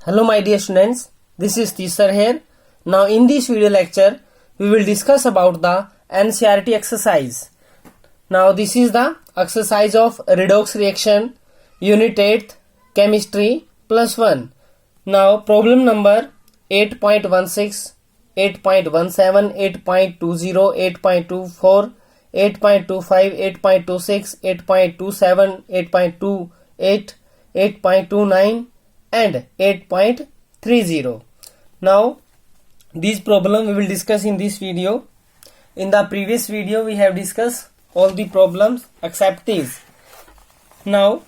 Hello my dear students, this is Tisar here. Now in this video lecture, we will discuss about the NCERT exercise. Now this is the exercise of redox reaction, unit 8, chemistry +1. Now problem number 8.16, 8.17, 8.20, 8.24, 8.25, 8.26, 8.27, 8.28, 8.29 and 8.30. Now these problem we will discuss in this video. In the previous video we have discussed all the problems except these. Now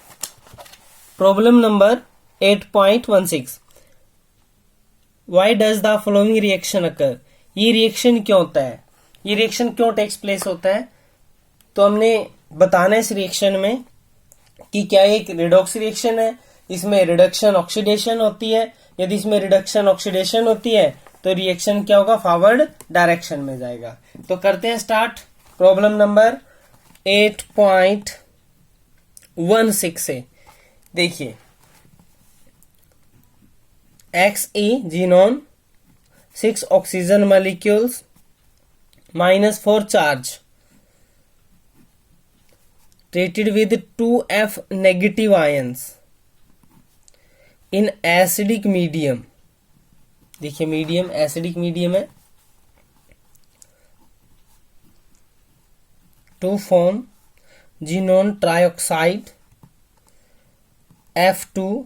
problem number 8.16. Why does the following reaction occur? ये reaction क्यों होता है, ये reaction क्यों takes place होता है, तो हमने बताना है इस रिएक्शन में कि क्या एक रिडॉक्स रिएक्शन है, इसमें रिडक्शन ऑक्सीडेशन होती है। यदि इसमें रिडक्शन ऑक्सीडेशन होती है तो रिएक्शन क्या होगा, फॉरवर्ड डायरेक्शन में जाएगा। तो करते हैं स्टार्ट प्रॉब्लम नंबर 8.16 से। देखिए Xe xenon 6 oxygen molecules -4 charge treated with 2F negative ions in acidic medium। देखिए मीडियम एसिडिक मीडियम है, to form xenon trioxide F2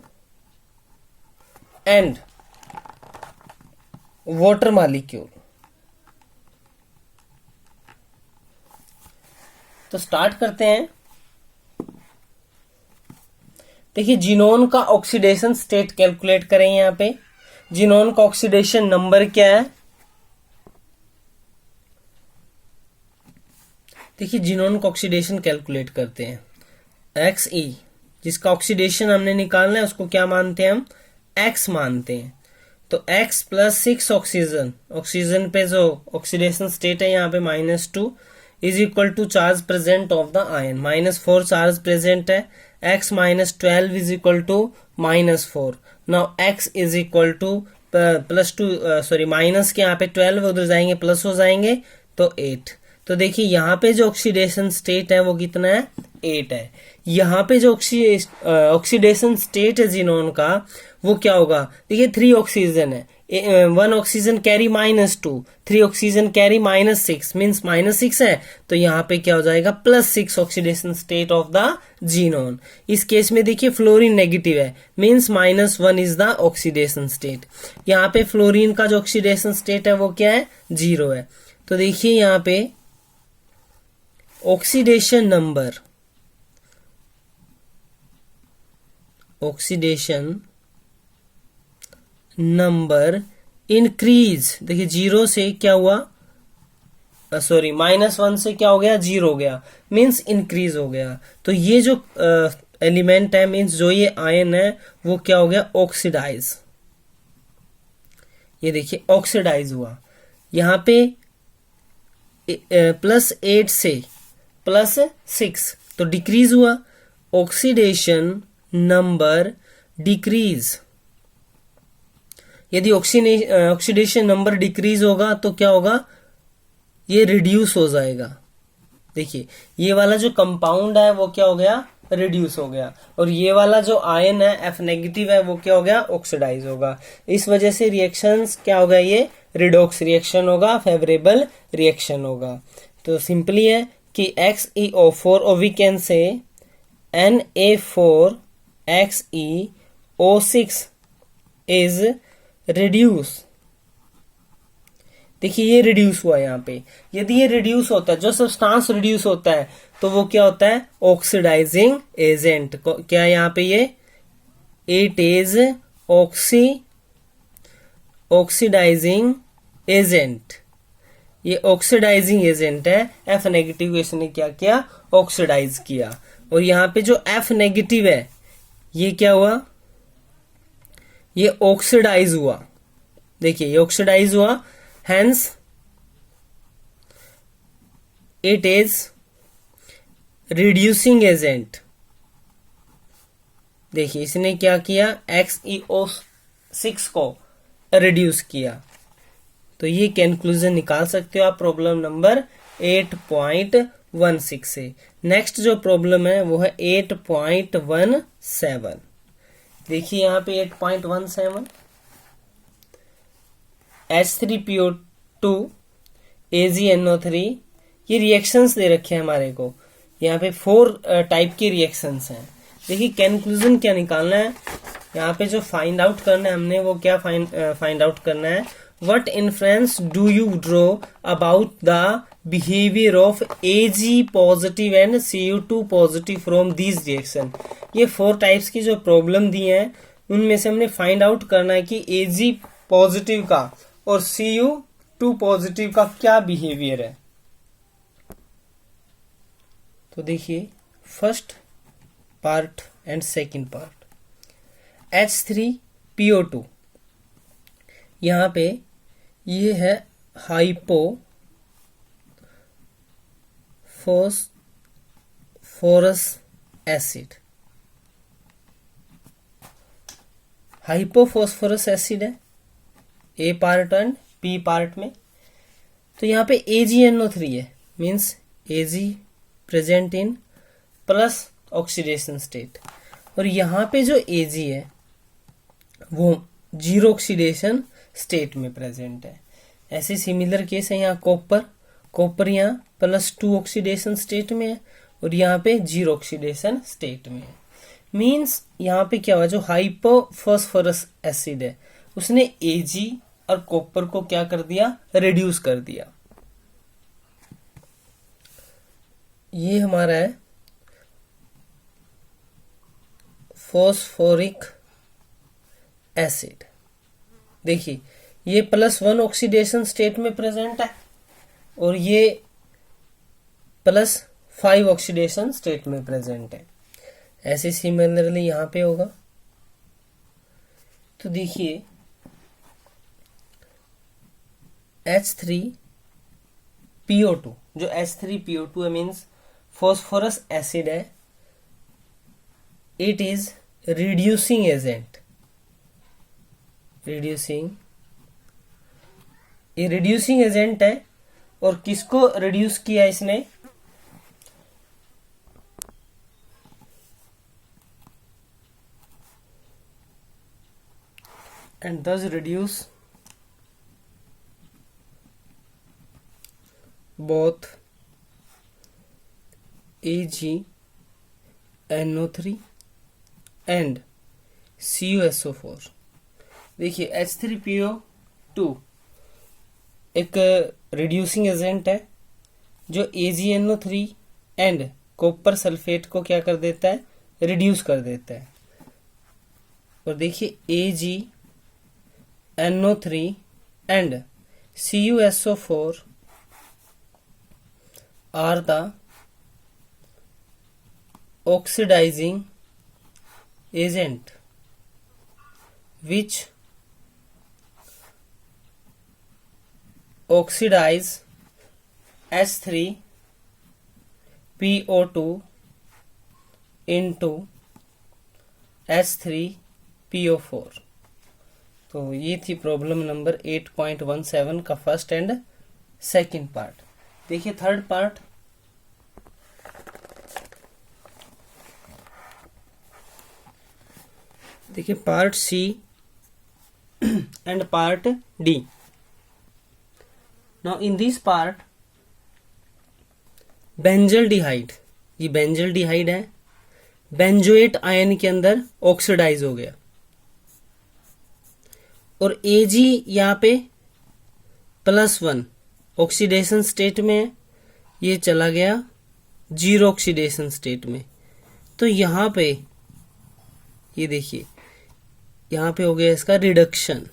and water molecule. तो स्टार्ट करते हैं। देखिए जीनोन का ऑक्सीडेशन स्टेट कैलकुलेट करें। यहां पे जीनोन का ऑक्सीडेशन नंबर क्या है, देखिए जीनोन का ऑक्सीडेशन कैलकुलेट करते हैं। Xe जिसका ऑक्सीडेशन हमने निकालना है उसको क्या मानते हैं हम, X मानते हैं। तो X + 6 ऑक्सीजन, ऑक्सीजन पे जो ऑक्सीडेशन स्टेट है यहाँ पे -2 is equal to charge present of the ion, -4 charge present है। X -12 is equal to -4। Now X is equal to +2 sorry minus के यहाँ पे 12 उधर जाएंगे प्लस हो जाएंगे तो 8। तो देखिए यहाँ पे जो ऑक्सीडेशन स्टेट है वो कितना है, 8 है। यहाँ पे जो ऑक्सीडेशन स्टेट है जीनोन का वो क्या होगा, देखिए 3 ऑक्सीजन है, 1 oxygen carry -2, 3 oxygen carry -6 means -6 है। तो यहाँ पे क्या हो जाएगा, +6 oxidation state of the xenon. इस केस में देखिए फ्लोरीन नेगेटिव है means -1 is the oxidation state. यहाँ पे फ्लोरीन का जो ऑक्सीडेशन स्टेट है वो क्या है, 0 है। तो देखिए यहाँ पे ऑक्सीडेशन नंबर इंक्रीज, देखिए 0 से क्या हुआ, सॉरी -1 से क्या हो गया, 0 हो गया मीन्स इंक्रीज हो गया। तो ये जो एलिमेंट है मीन्स जो ये आयन है वो क्या हो गया, ऑक्सीडाइज। ये देखिए ऑक्सीडाइज हुआ। यहाँ पे +8 से +6 तो डिक्रीज हुआ, ऑक्सीडेशन नंबर डिक्रीज। यदि ऑक्सीडेशन नंबर डिक्रीज होगा तो क्या होगा, ये रिड्यूस हो जाएगा। देखिए ये वाला जो कंपाउंड है वो क्या हो गया, रिड्यूस हो गया, और ये वाला जो आयन है F नेगेटिव है वो क्या हो गया, ऑक्सीडाइज होगा। इस वजह से रिएक्शंस क्या होगा, ये रिडॉक्स रिएक्शन होगा, फेवरेबल रिएक्शन होगा। तो सिंपली है कि XeO4 और we can say Na4XeO6 is reduce. देखिए ये रिड्यूस हुआ यहाँ पे। यदि ये रिड्यूस होता है, जो सब्सटेंस रिड्यूस होता है तो वो क्या होता है, ऑक्सीडाइजिंग एजेंट। क्या यहाँ पे ये, इट इज ऑक्सीडाइजिंग एजेंट। ये ऑक्सीडाइजिंग एजेंट है। F नेगेटिव इसने क्या किया, ऑक्सीडाइज किया। और यहाँ पे जो F नेगेटिव है ये क्या हुआ, ये ऑक्सीडाइज हुआ। देखिए ये ऑक्सीडाइज हुआ, hence it is reducing agent. देखिए इसने क्या किया, XeO 6 को रिड्यूस किया। तो ये कंक्लूजन निकाल सकते हो आप प्रॉब्लम नंबर 8.16 से। नेक्स्ट जो प्रॉब्लम है वो है 8.17। देखिए यहाँ पे 8.17 H3PO2 AgNO3 ये रिएक्शंस दे रखे हैं हमारे को। यहाँ पे 4 टाइप के रिएक्शंस हैं। देखिए कंक्लूजन क्या निकालना है, यहाँ पे जो फाइंड आउट करना है हमने वो क्या फाइंड आउट करना है, what influence do you draw about the behaviour of Ag positive and Cu2 positive from these reaction. ये 4 टाइप्स की जो प्रॉब्लम दी है उनमें से हमने फाइंड आउट करना है कि Ag पॉजिटिव का और Cu2 पॉजिटिव का क्या बिहेवियर है। तो देखिए first part and second part. H3PO2 यहाँ पे ये है हाइपोफॉस्फोरस एसिड। हाइपोफॉस्फोरस एसिड है ए पार्ट एंड पी पार्ट में। तो यहाँ पे AgNO3 है, means Ag present in plus oxidation state, और यहाँ पे जो Ag है वो 0 ऑक्सीडेशन स्टेट में प्रेजेंट है। ऐसे सिमिलर केस है यहाँ कॉपर यहाँ +2 ऑक्सीडेशन स्टेट में है और यहाँ पे 0 ऑक्सीडेशन स्टेट में है। मीन्स यहाँ पे क्या हुआ, जो हाइपोफॉस्फोरस एसिड है उसने Ag और कॉपर को क्या कर दिया, रिड्यूस कर दिया। ये हमारा है फॉस्फोरिक एसिड। देखिए ये +1 ऑक्सीडेशन स्टेट में प्रेजेंट है और ये +5 ऑक्सीडेशन स्टेट में प्रेजेंट है। ऐसे सिमिलरली यहां पे होगा। तो देखिए H3PO2, जो H3PO2 है मीन्स फॉस्फोरस एसिड है, इट इज रिड्यूसिंग एजेंट। ये रिड्यूसिंग एजेंट है और किसको रिड्यूस किया इसने, and thus reduce both AgNO3 and CuSO4। देखिए H3PO2 एक रिड्यूसिंग एजेंट है जो AgNO3 एंड कॉपर सल्फेट को क्या कर देता है, रिड्यूस कर देता है। और देखिए AgNO3 and CuSO4 are the oxidizing agent which oxidize H3PO2 into H3PO4। तो ये थी प्रॉब्लम नंबर 8.17 का फर्स्ट एंड सेकंड पार्ट। देखिए थर्ड पार्ट। देखिए part C and part D. Now in this part benzaldehyde, ये बेंजल्डिहाइड है, benzoate ion के अंदर ऑक्सीडाइज हो गया और Ag यहाँ पे +1 ऑक्सीडेशन स्टेट में है, ये चला गया 0 ऑक्सीडेशन स्टेट में। तो यहाँ पे ये देखिए यहाँ पे हो गया इसका रिडक्शन,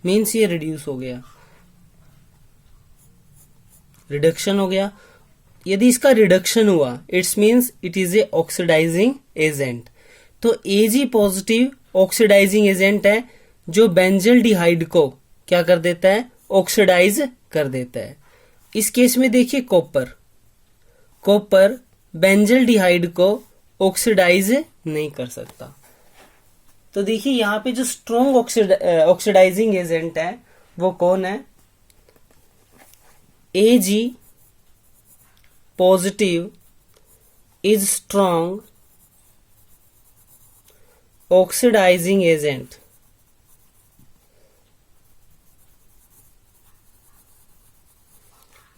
मीन्स ये रिड्यूस हो गया, रिडक्शन हो गया। यदि इसका रिडक्शन हुआ it's means it is a oxidising agent. तो Ag पॉजिटिव ऑक्सीडाइजिंग एजेंट है जो बेंजल्डिहाइड को क्या कर देता है, ऑक्सीडाइज कर देता है। इस केस में देखिए कॉपर बेंजल्डिहाइड को ऑक्सीडाइज नहीं कर सकता। तो देखिए यहाँ पे जो स्ट्रॉन्ग ऑक्सीडाइजिंग एजेंट है वो कौन है, Ag positive is strong oxidising agent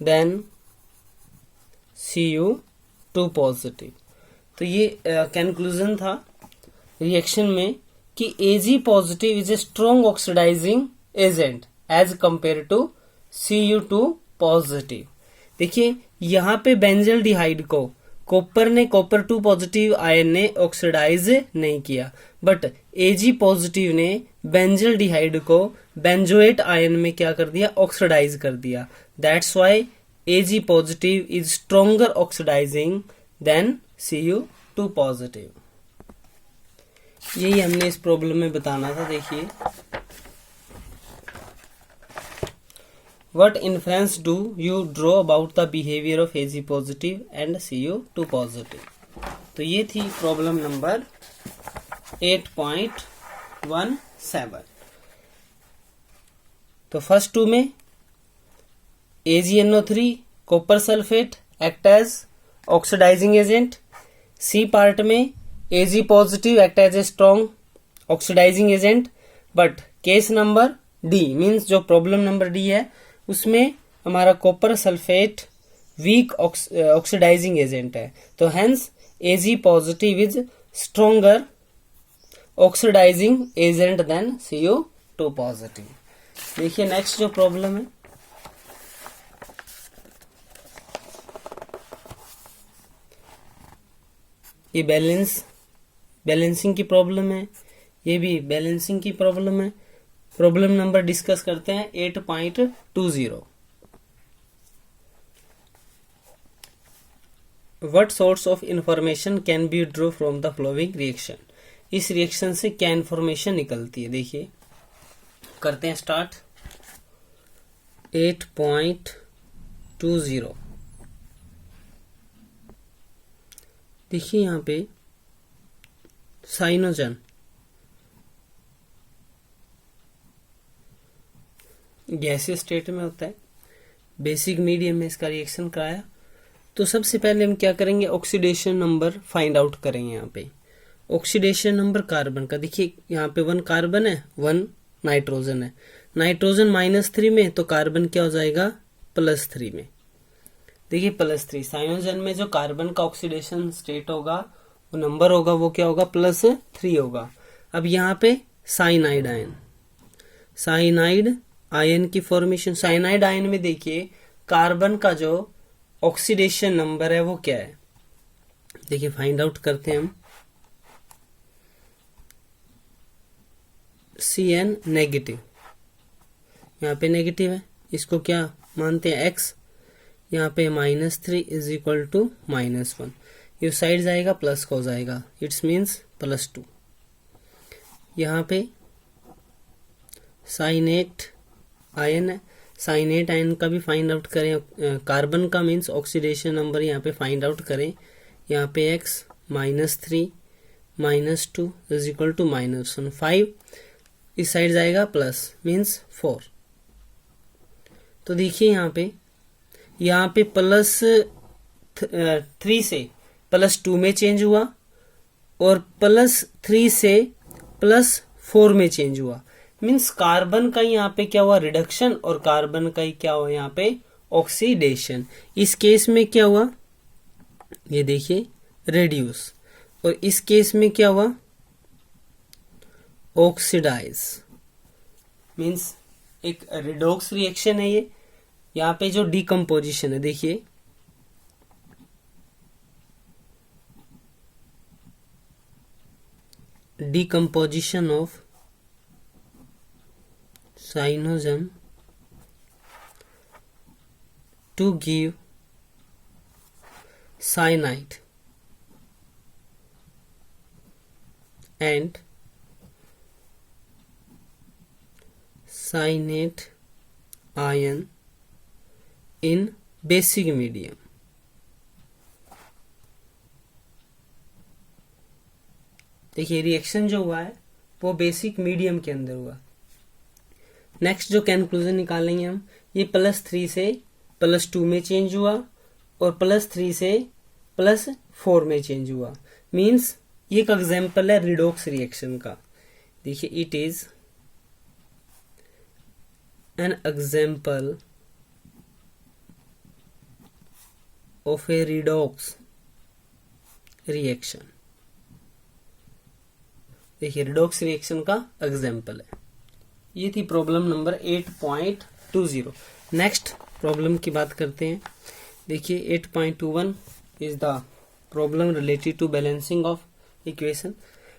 then Cu2 positive. तो ये कंक्लूजन था रिएक्शन में कि Ag positive is a strong oxidising agent as compare to Cu2 positive. देखिए यहाँ पे बेंजल्डिहाइड को कॉपर 2 पॉजिटिव आयन ने ऑक्सीडाइज नहीं किया, बट Ag पॉजिटिव ने बेंजल्डिहाइड को बेंजोएट आयन में क्या कर दिया, ऑक्सीडाइज कर दिया। That's why Ag positive is stronger oxidising then Cu2 positive. यही हमने इस प्रॉब्लम में बताना था। देखिए, What inference do you draw about the behavior of Ag positive and Cu2 positive? तो ये थी प्रॉब्लम नंबर 8.17। तो फर्स्ट 2 में AgNO3 copper sulphate act as oxidising agent, C part में Ag positive act as a strong oxidising agent, but case number D means जो problem number D है उसमें हमारा copper sulphate weak oxidising agent है। तो hence Ag positive is stronger oxidising agent then Cu2 positive. देखिए next जो problem है, ये बैलेंसिंग की प्रॉब्लम है, ये भी बैलेंसिंग की प्रॉब्लम है। प्रॉब्लम नंबर डिस्कस करते हैं 8.20। What source of information can be draw from the flowing reaction? इस रिएक्शन से क्या इंफॉर्मेशन निकलती है? देखिए करते हैं स्टार्ट। 8.20 देखिए यहाँ पे साइनोजन गैसीय स्टेट में होता है, बेसिक मीडियम में इसका रिएक्शन कराया। तो सबसे पहले हम क्या करेंगे, ऑक्सीडेशन नंबर फाइंड आउट करेंगे। यहाँ पे ऑक्सीडेशन नंबर कार्बन का, देखिए यहाँ पे 1 कार्बन है, 1 नाइट्रोजन है। नाइट्रोजन -3 में, तो कार्बन क्या हो जाएगा, +3 में। देखिए +3, साइनोजन में जो कार्बन का ऑक्सीडेशन स्टेट होगा वो नंबर होगा, वो क्या होगा, +3 होगा। अब यहाँ पे साइनाइड आयन की फॉर्मेशन, साइनाइड आयन में देखिए कार्बन का जो ऑक्सीडेशन नंबर है वो क्या है, देखिए फाइंड आउट करते हैं हम। Cn नेगेटिव, यहाँ पे नेगेटिव है, इसको क्या मानते हैं, X। यहाँ पे -3 इज इक्वल टू -1, ये साइड जाएगा प्लस का हो जाएगा, इट्स मीन्स +2। यहाँ पे साइनेट आयन है, साइनेट आयन का भी फाइंड आउट करें, कार्बन का मीन्स ऑक्सीडेशन नंबर यहाँ पे फाइंड आउट करें। यहाँ पे X -3 -2 इज इक्वल टू -1, 5 इस साइड जाएगा प्लस मीन्स 4। तो देखिए यहाँ पे +3 से +2 में चेंज हुआ और +3 से +4 में चेंज हुआ, मीन्स कार्बन का यहाँ पे क्या हुआ, रिडक्शन, और कार्बन का ही क्या हुआ यहाँ पे, ऑक्सीडेशन। इस केस में क्या हुआ, ये देखिए रेड्यूस, और इस केस में क्या हुआ, ऑक्सीडाइज, मीन्स एक रिडॉक्स रिएक्शन है ये। यहाँ पे जो डिकम्पोजिशन है, देखिए decomposition of cyanogen to give cyanide and cyanate ion in basic medium देखिए रिएक्शन जो हुआ है वो बेसिक मीडियम के अंदर हुआ। नेक्स्ट जो कंक्लूजन निकालेंगे हम, ये +3 से +2 में चेंज हुआ और +3 से +4 में चेंज हुआ। मीन्स ये एक एग्जाम्पल है रिडॉक्स रिएक्शन का। देखिए it is an example of A redox reaction. देखिए रिडॉक्स रिएक्शन का एग्जाम्पल है। ये थी प्रॉब्लम नंबर 8.20। नेक्स्ट प्रॉब्लम की बात करते हैं। देखिए 8.21 is the problem related to balancing of equation.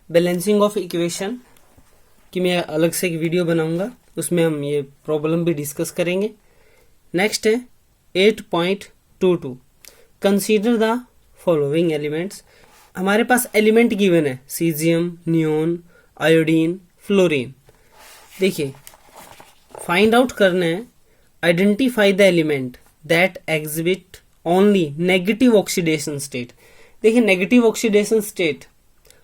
Balancing of equation की मैं अलग से एक वीडियो बनाऊंगा, उसमें हम ये प्रॉब्लम भी डिस्कस करेंगे। नेक्स्ट है 8.22, कंसीडर द फॉलोइंग एलिमेंट्स। हमारे पास एलिमेंट गिवन है सीजियम, नियोन, आयोडीन, फ्लोरीन। देखिए फाइंड आउट करना है, identify the element that exhibit only negative oxidation state. देखिए नेगेटिव ऑक्सीडेशन स्टेट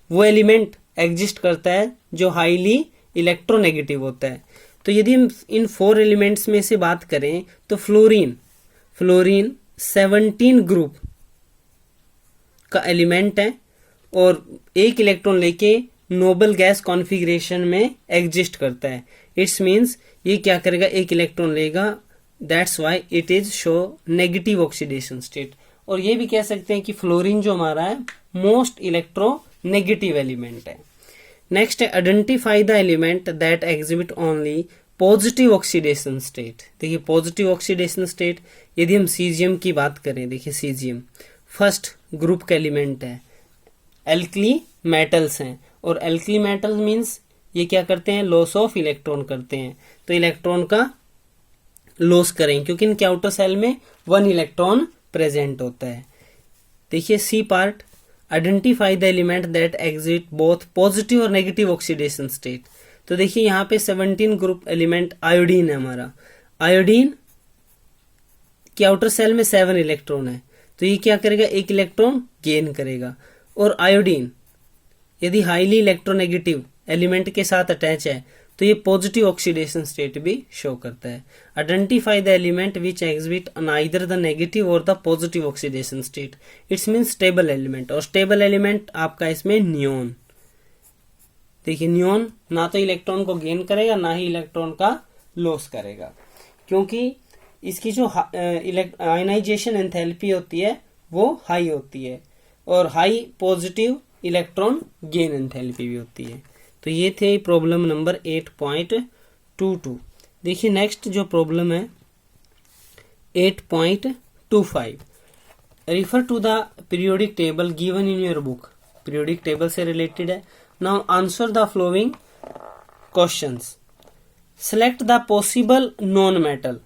वो एलिमेंट एग्जिस्ट करता है जो हाईली इलेक्ट्रोनेगेटिव होता है। तो यदि हम इन 4 एलिमेंट्स में से बात करें तो फ्लोरीन 17 ग्रुप का एलिमेंट है और 1 इलेक्ट्रॉन लेके नोबल गैस कॉन्फ़िगरेशन में एग्जिस्ट करता है। इट्स मीन्स ये क्या करेगा, 1 इलेक्ट्रॉन लेगा, that's why it is show negative oxidation state. और ये भी कह सकते हैं कि फ्लोरीन जो हमारा है मोस्ट इलेक्ट्रोनेगेटिव एलिमेंट है। नेक्स्ट है identify the element that exhibit only positive oxidation state. देखिए पॉजिटिव ऑक्सीडेशन स्टेट, यदि हम सीजियम की बात करें, देखिए सीजियम फर्स्ट ग्रुप का एलिमेंट है, एल्कली मेटल्स हैं और एल्कली मेटल मीन्स ये क्या करते हैं, लॉस ऑफ इलेक्ट्रॉन करते हैं। तो इलेक्ट्रॉन का लॉस करें क्योंकि इनके आउटर सेल में 1 इलेक्ट्रॉन प्रेजेंट होता है। देखिए C part, identify the element that exit both positive और नेगेटिव ऑक्सीडेशन स्टेट। तो देखिए यहाँ पे 17 ग्रुप एलिमेंट आयोडीन है हमारा। आयोडीन के आउटर सेल में 7 इलेक्ट्रॉन है, तो ये क्या करेगा, 1 इलेक्ट्रॉन गेन करेगा। और आयोडीन यदि हाईली इलेक्ट्रोनेगेटिव एलिमेंट के साथ अटैच है तो ये पॉजिटिव ऑक्सीडेशन स्टेट भी शो करता है। Identify the element which exhibit neither the negative और the positive oxidation state. It's mean stable element, और स्टेबल एलिमेंट आपका इसमें नियोन। देखिए नियोन ना तो इलेक्ट्रॉन को गेन करेगा ना ही इलेक्ट्रॉन का लॉस करेगा, क्योंकि इसकी जो आयनाइजेशन एंथैल्पी होती है वो हाई होती है और high positive electron gain enthalpy भी होती है। तो ये थे प्रॉब्लम नंबर 8.22। देखिए नेक्स्ट जो प्रॉब्लम है 8.25, refer to the periodic table given in your book. Periodic table से रिलेटेड है। Now answer the following questions. Select the possible non metal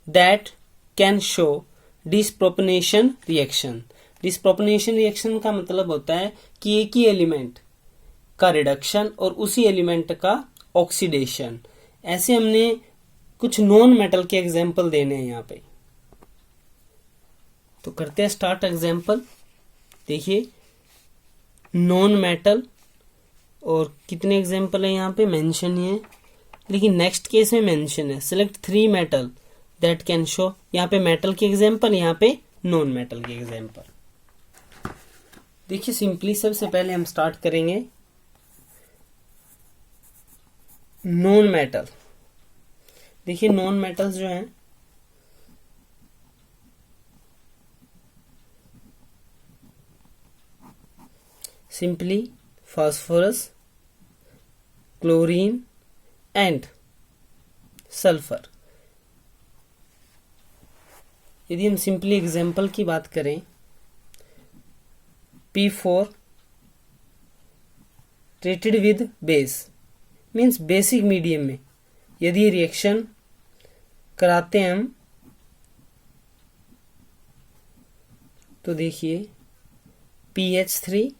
that can show disproportionation reaction. Disproportionation reaction का मतलब होता है कि एक ही एलिमेंट का रिडक्शन और उसी एलिमेंट का ऑक्सीडेशन। ऐसे हमने कुछ नॉन मेटल के एग्जाम्पल देने हैं यहाँ पे, तो करते हैं स्टार्ट एग्जाम्पल। देखिए नॉन मेटल और कितने एग्जाम्पल है यहाँ पे मेंशन है, लेकिन नेक्स्ट केस में मेंशन है select 3 metal that can show. यहाँ पे मेटल के एग्जाम्पल, यहाँ पे नॉन मेटल के एग्जाम्पल। देखिए सिंपली सबसे पहले हम स्टार्ट करेंगे नॉन मेटल। देखिए नॉन मेटल्स जो हैं simply phosphorus, chlorine and sulphur. यदि हम सिंपली एग्जाम्पल की बात करें, P4 treated with base means basic medium में यदि रिएक्शन कराते हैं हम, तो देखिए PH3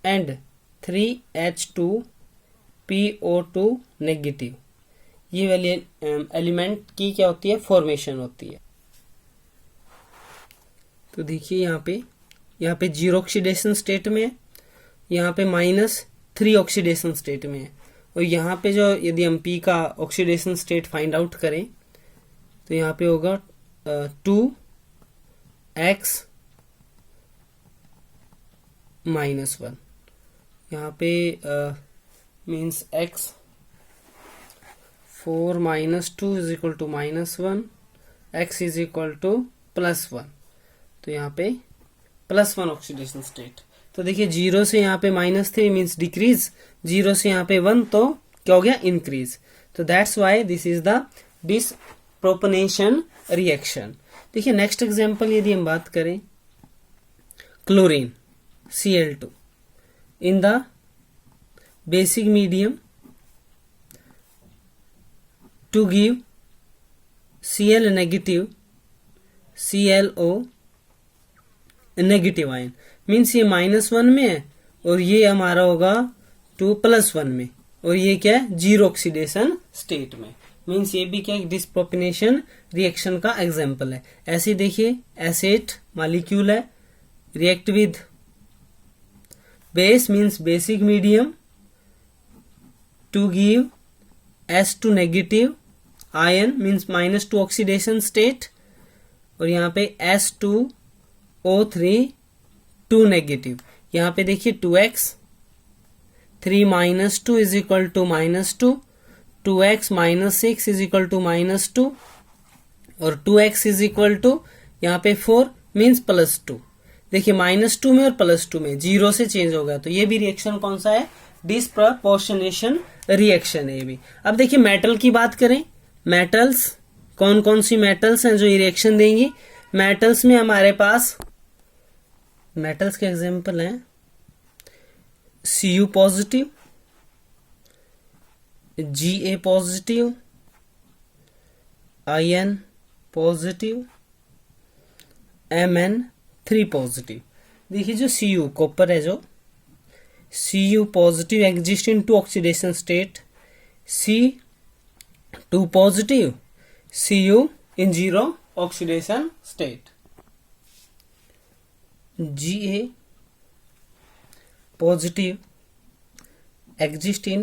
एंड 3H2PO2 नेगेटिव, ये वाली एलिमेंट की क्या होती है, फॉर्मेशन होती है। तो देखिए यहाँ पे जीरो ऑक्सीडेशन स्टेट में है यहाँ पे -3 ऑक्सीडेशन स्टेट में है, और यहाँ पे जो यदि हम P का ऑक्सीडेशन स्टेट फाइंड आउट करें तो यहाँ पे होगा 2x -1, यहाँ पे मीन्स x 4 - 2 = -1, x = +1, तो यहाँ पे +1 ऑक्सीडेशन स्टेट। तो देखिए 0 से यहाँ पे -3 मीन्स डिक्रीज, 0 से यहाँ पे 1 तो क्या हो गया, इंक्रीज। तो that's why this is the disproportionation reaction. देखिए नेक्स्ट एग्जांपल यदि हम बात करें, chlorine Cl2 in the basic medium to give Cl negative ClO negative ion, means ये -1 में है और ये हमारा होगा 2 +1 में, और ये क्या है, 0 ऑक्सीडेशन स्टेट में, मीन्स ये भी क्या एक डिसप्रोपनेशन रिएक्शन का एग्जांपल है। ऐसे देखिए एसिड मॉलिक्यूल है, react with base means basic medium to give S2 negative ion means -2 oxidation state, और यहाँ पे S2O3 2 नेगेटिव, यहाँ पे देखिए 2x 3 - 2 = -2, 2x - 6 = -2, और 2x यहाँ पे 4 मीन्स +2। देखिए -2 में और +2 में 0 से चेंज हो गया, तो ये भी रिएक्शन कौन सा है, डिसप्रोपोर्शनेशन रिएक्शन है ये भी। अब देखिए मेटल की बात करें, मेटल्स कौन कौन सी मेटल्स हैं जो ये रिएक्शन देंगी। मेटल्स में हमारे पास मेटल्स के एग्जांपल हैं Cu positive, Ga positive, In positive, Mn3 positive. देखिए जो Cu कॉपर है, जो Cu positive exist in 2 oxidation state, C2 positive, Cu in 0 oxidation state. Ga positive exist in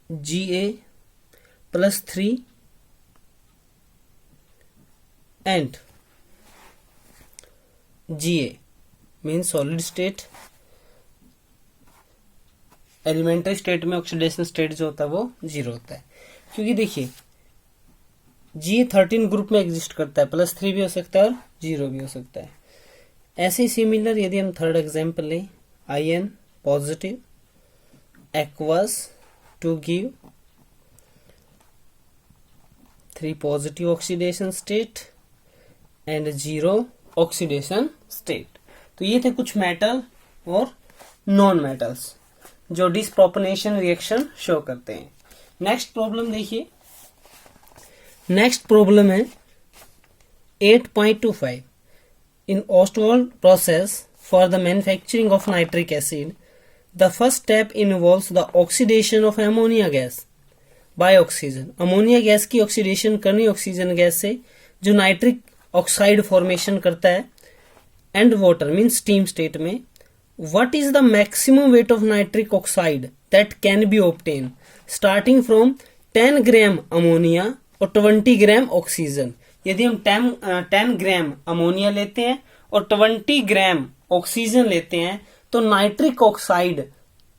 Ga +3 and Ga means solid state। Elementary state में oxidation state जो होता है वो 0 होता है, क्योंकि देखिए G13 ग्रुप में एग्जिस्ट करता है, +3 भी हो सकता है और 0 भी हो सकता है। ऐसे सिमिलर यदि हम थर्ड एग्जांपल लें, In positive aqueous to give 3 positive oxidation state and 0 oxidation state. तो ये थे कुछ मेटल और नॉन मेटल्स जो डिसप्रोपनेशन रिएक्शन शो करते हैं। नेक्स्ट प्रॉब्लम देखिए, नेक्स्ट प्रॉब्लम है 8.25। In Ostwald process for the manufacturing of nitric acid, the first step involves the oxidation of ammonia gas by oxygen। Ammonia gas की oxidation करनी oxygen gas से, जो nitric oxide formation करता है, and water mean steam state में। What is the maximum weight of nitric oxide that can be obtained starting from 10 gram ammonia और 20 gram oxygen. यदि हम 10 ग्राम अमोनिया लेते हैं और 20 ग्राम ऑक्सीजन लेते हैं तो नाइट्रिक ऑक्साइड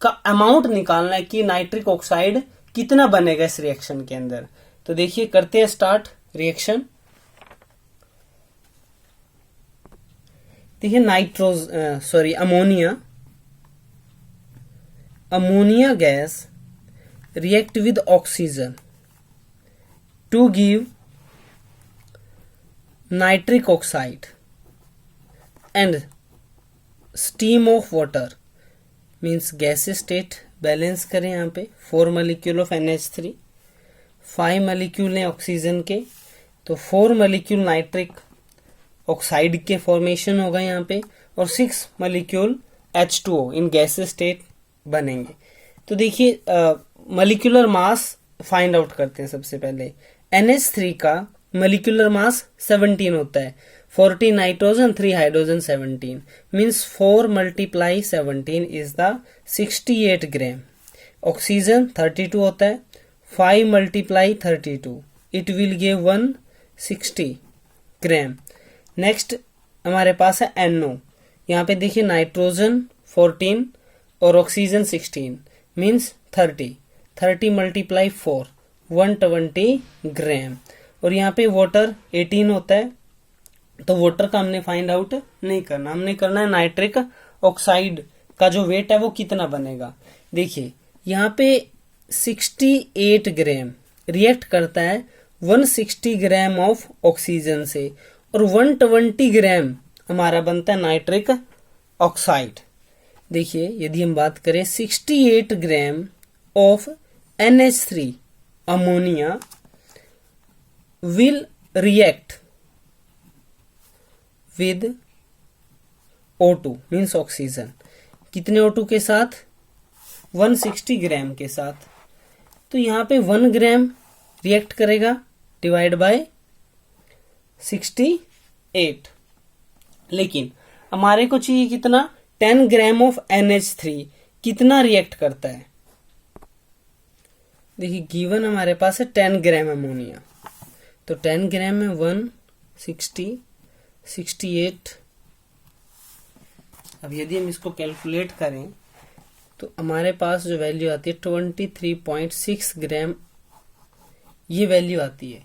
का अमाउंट निकालना है कि नाइट्रिक ऑक्साइड कितना बनेगा इस रिएक्शन के अंदर। तो देखिए करते हैं स्टार्ट रिएक्शन। देखिए ammonia gas react with oxygen to give nitric oxide and steam of water means gas state balance करें। यहाँ पे 4 मॉलिक्यूल ऑफ NH3, 5 मॉलिक्यूल हैं ऑक्सीजन के, तो 4 मॉलिक्यूल नाइट्रिक ऑक्साइड के फॉर्मेशन होगा यहाँ पे, और 6 मॉलिक्यूल H2O इन गैस स्टेट बनेंगे। तो देखिए मॉलिक्यूलर मास फाइंड आउट करते हैं। सबसे पहले NH3 का मॉलिक्यूलर मास 17 होता है, 14 nitrogen, 3 hydrogen, 17 means 4 multiply 17 is the 68 gram. Oxygen 32 होता है, 5 multiply 32 it will give 160 gram. Next हमारे पास है NO. यहाँ पे देखिए नाइट्रोजन 14 और ऑक्सीजन 16 मीन्स 30 मल्टीप्लाई 4 120 ग्राम. और यहाँ पे वाटर 18 होता है, तो वाटर का हमने फाइंड आउट नहीं करना, हमने करना है नाइट्रिक ऑक्साइड का जो वेट है वो कितना बनेगा. देखिए यहाँ पे 68 ग्राम रिएक्ट करता है 160 ग्राम ऑफ ऑक्सीजन से, और 120 ग्राम हमारा बनता है नाइट्रिक ऑक्साइड. देखिए यदि हम बात करें 68 gram of NH3 ammonia will react with O2 means oxygen. कितने O2 के साथ? 160 ग्राम के साथ. तो यहाँ पे 1 ग्राम रिएक्ट करेगा डिवाइड बाय 68. लेकिन हमारे को चाहिए कितना? 10 ग्राम ऑफ NH3 कितना रिएक्ट करता है? देखिए गिवन हमारे पास है 10 ग्राम अमोनिया, तो 10 ग्राम में 160 68. अब यदि हम इसको कैलकुलेट करें तो हमारे पास जो वैल्यू आती है 23.6 ग्राम, ये वैल्यू आती है.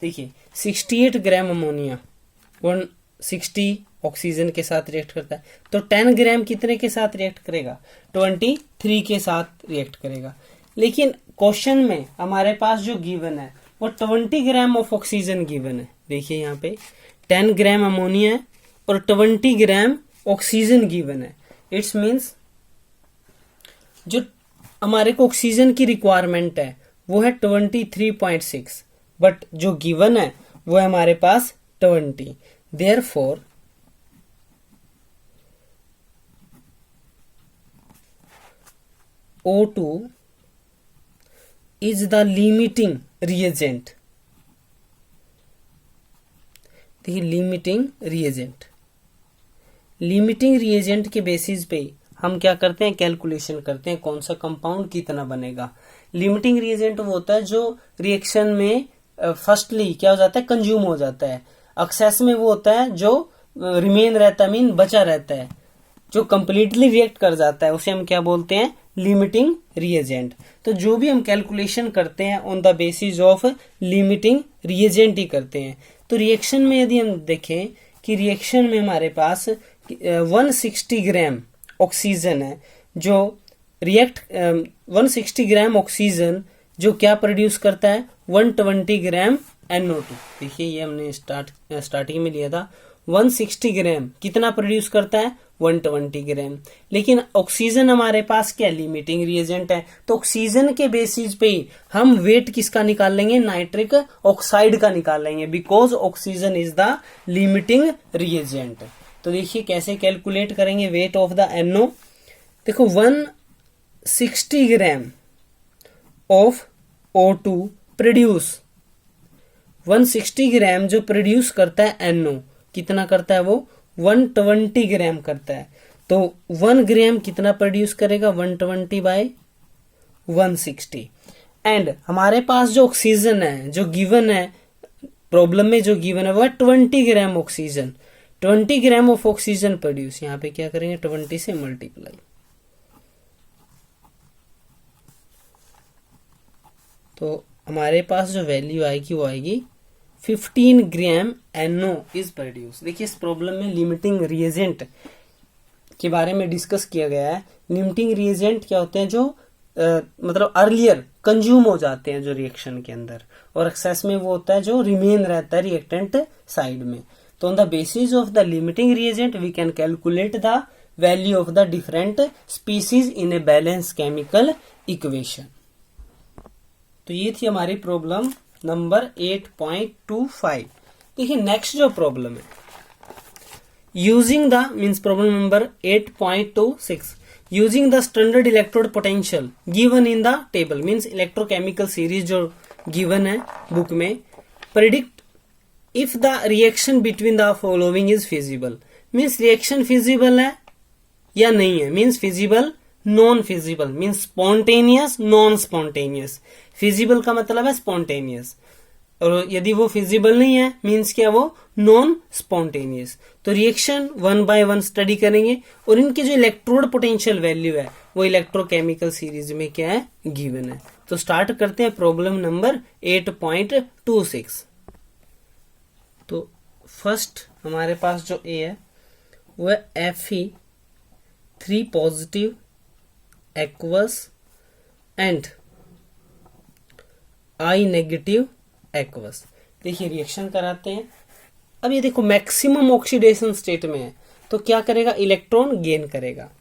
देखिए 68 ग्राम अमोनिया 160 ऑक्सीजन के साथ रिएक्ट करता है, तो 10 ग्राम कितने के साथ रिएक्ट करेगा? 23 के साथ रिएक्ट करेगा. लेकिन क्वेश्चन में हमारे पास जो गिवन है वो 20 ग्राम ऑफ ऑक्सीजन गिवन है. देखिए यहाँ पे 10 ग्राम अमोनिया है और 20 ग्राम ऑक्सीजन गिवन है. इट्स मीन्स जो हमारे को ऑक्सीजन की रिक्वायरमेंट है वो है 23.6, बट जो गिवन है वो है हमारे पास 20. Therefore O2 is the limiting reagent. देखिए लिमिटिंग रिएजेंट, लिमिटिंग रिएजेंट के बेसिस पे हम क्या करते हैं? कैलकुलेशन करते हैं कौन सा कंपाउंड कितना बनेगा. लिमिटिंग रिएजेंट वो होता है जो रिएक्शन में फर्स्टली क्या हो जाता है? कंज्यूम हो जाता है. एक्सेस में वो होता है जो रिमेन रहता है, मीन बचा रहता है. जो कंप्लीटली रिएक्ट कर जाता है उसे हम क्या बोलते हैं? Limiting reagent. तो जो भी हम कैलकुलेशन करते हैं on the basis of limiting reagent ही करते हैं. तो रिएक्शन में यदि हम देखें कि रिएक्शन में हमारे पास 160 ग्राम ऑक्सीजन है जो रिएक्ट 160 ग्राम ऑक्सीजन जो क्या प्रोड्यूस करता है? 120 ग्राम NO2. देखिए ये हमने स्टार्टिंग में लिया था. 160 ग्राम कितना प्रोड्यूस करता है? 120 ग्राम. लेकिन ऑक्सीजन हमारे पास क्या लिमिटिंग रिएजेंट है, तो ऑक्सीजन के बेसिस पे हम वेट किसका निकाल लेंगे? नाइट्रिक ऑक्साइड का निकाल लेंगे, because oxygen is the limiting reagent. तो देखिए कैसे कैलकुलेट करेंगे वेट ऑफ द NO. देखो 160 ग्राम ऑफ O2 प्रोड्यूस, 160 ग्राम जो प्रोड्यूस करता है NO कितना करता है? वो 120 ग्राम करता है. तो 1 ग्राम कितना प्रोड्यूस करेगा? 120 बाय 160. एंड हमारे पास जो ऑक्सीजन है जो गिवन है प्रॉब्लम में, जो गिवन है वो है 20 gram oxygen. 20 gram of oxygen produce, यहाँ पे क्या करेंगे? 20 से मल्टीप्लाई. तो हमारे पास जो वैल्यू आएगी वो आएगी 15 ग्राम NO इज प्रोड्यूस. देखिए इस प्रॉब्लम में लिमिटिंग रिएजेंट के बारे में डिस्कस किया गया है. लिमिटिंग रिएजेंट क्या होते हैं? जो मतलब अर्लियर कंज्यूम हो जाते हैं जो रिएक्शन के अंदर, और एक्सेस में वो होता है जो रिमेन रहता है रिएक्टेंट साइड में. तो on the basis of the limiting reagent we can calculate the value of the different species in a balance chemical equation. तो ये थी हमारी प्रॉब्लम नंबर 8.25. देखिए नेक्स्ट जो प्रॉब्लम है, using the means problem number 8.26, using the standard electrode potential given in the table, means electrochemical series जो given है book में, predict if the reaction between the following is feasible, means reaction feasible है या नहीं है, means feasible, non feasible, means spontaneous, non spontaneous. Feasible का मतलब है स्पॉन्टेनियस, और यदि वो फिजिबल नहीं है मीन्स क्या, वो नॉन स्पॉन्टेनियस। तो रिएक्शन 1 by 1 स्टडी करेंगे, और इनकी जो इलेक्ट्रोड पोटेंशियल वैल्यू है वो इलेक्ट्रोकेमिकल सीरीज में क्या है, गिवन है। तो स्टार्ट करते हैं प्रॉब्लम नंबर 8.26। तो फर्स्ट हमारे पास जो ए है वो है Fe3 positive aqueous and I negative aqueous. देखिए रिएक्शन कराते हैं। अब ये देखो मैक्सिमम ऑक्सीडेशन स्टेट में है, तो क्या करेगा, इलेक्ट्रॉन गेन करेगा,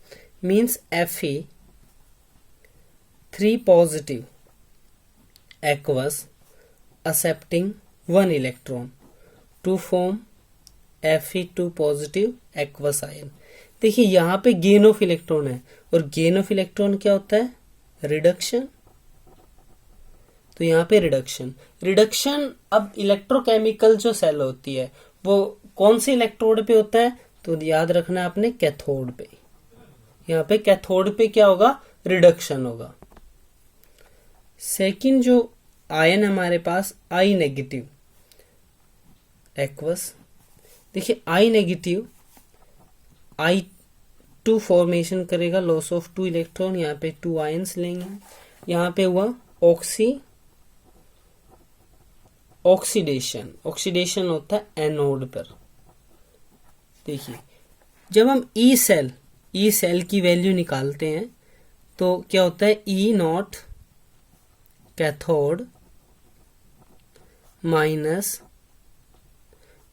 means Fe3 positive aqueous accepting 1 electron to form Fe2 positive aqueous ion. देखिए यहां पे गेन ऑफ इलेक्ट्रॉन है, और गेन ऑफ इलेक्ट्रॉन क्या होता है, रिडक्शन। तो यहाँ पे रिडक्शन अब इलेक्ट्रोकेमिकल जो सेल होती है वो कौन से इलेक्ट्रोड पे होता है, तो याद रखना आपने कैथोड पे। यहाँ पे कैथोड पे क्या होगा, रिडक्शन होगा। सेकंड जो आयन हमारे पास I नेगेटिव एक्वस, देखिए I नेगेटिव I2 फॉर्मेशन करेगा, लॉस ऑफ 2 इलेक्ट्रॉन, यहाँ पे 2 आयंस लेंगे। यहाँ पे हुआ ऑक्सीडेशन होता है एनोड पर। देखिए जब हम ई सेल की वैल्यू निकालते हैं तो क्या होता है, E0 cathode minus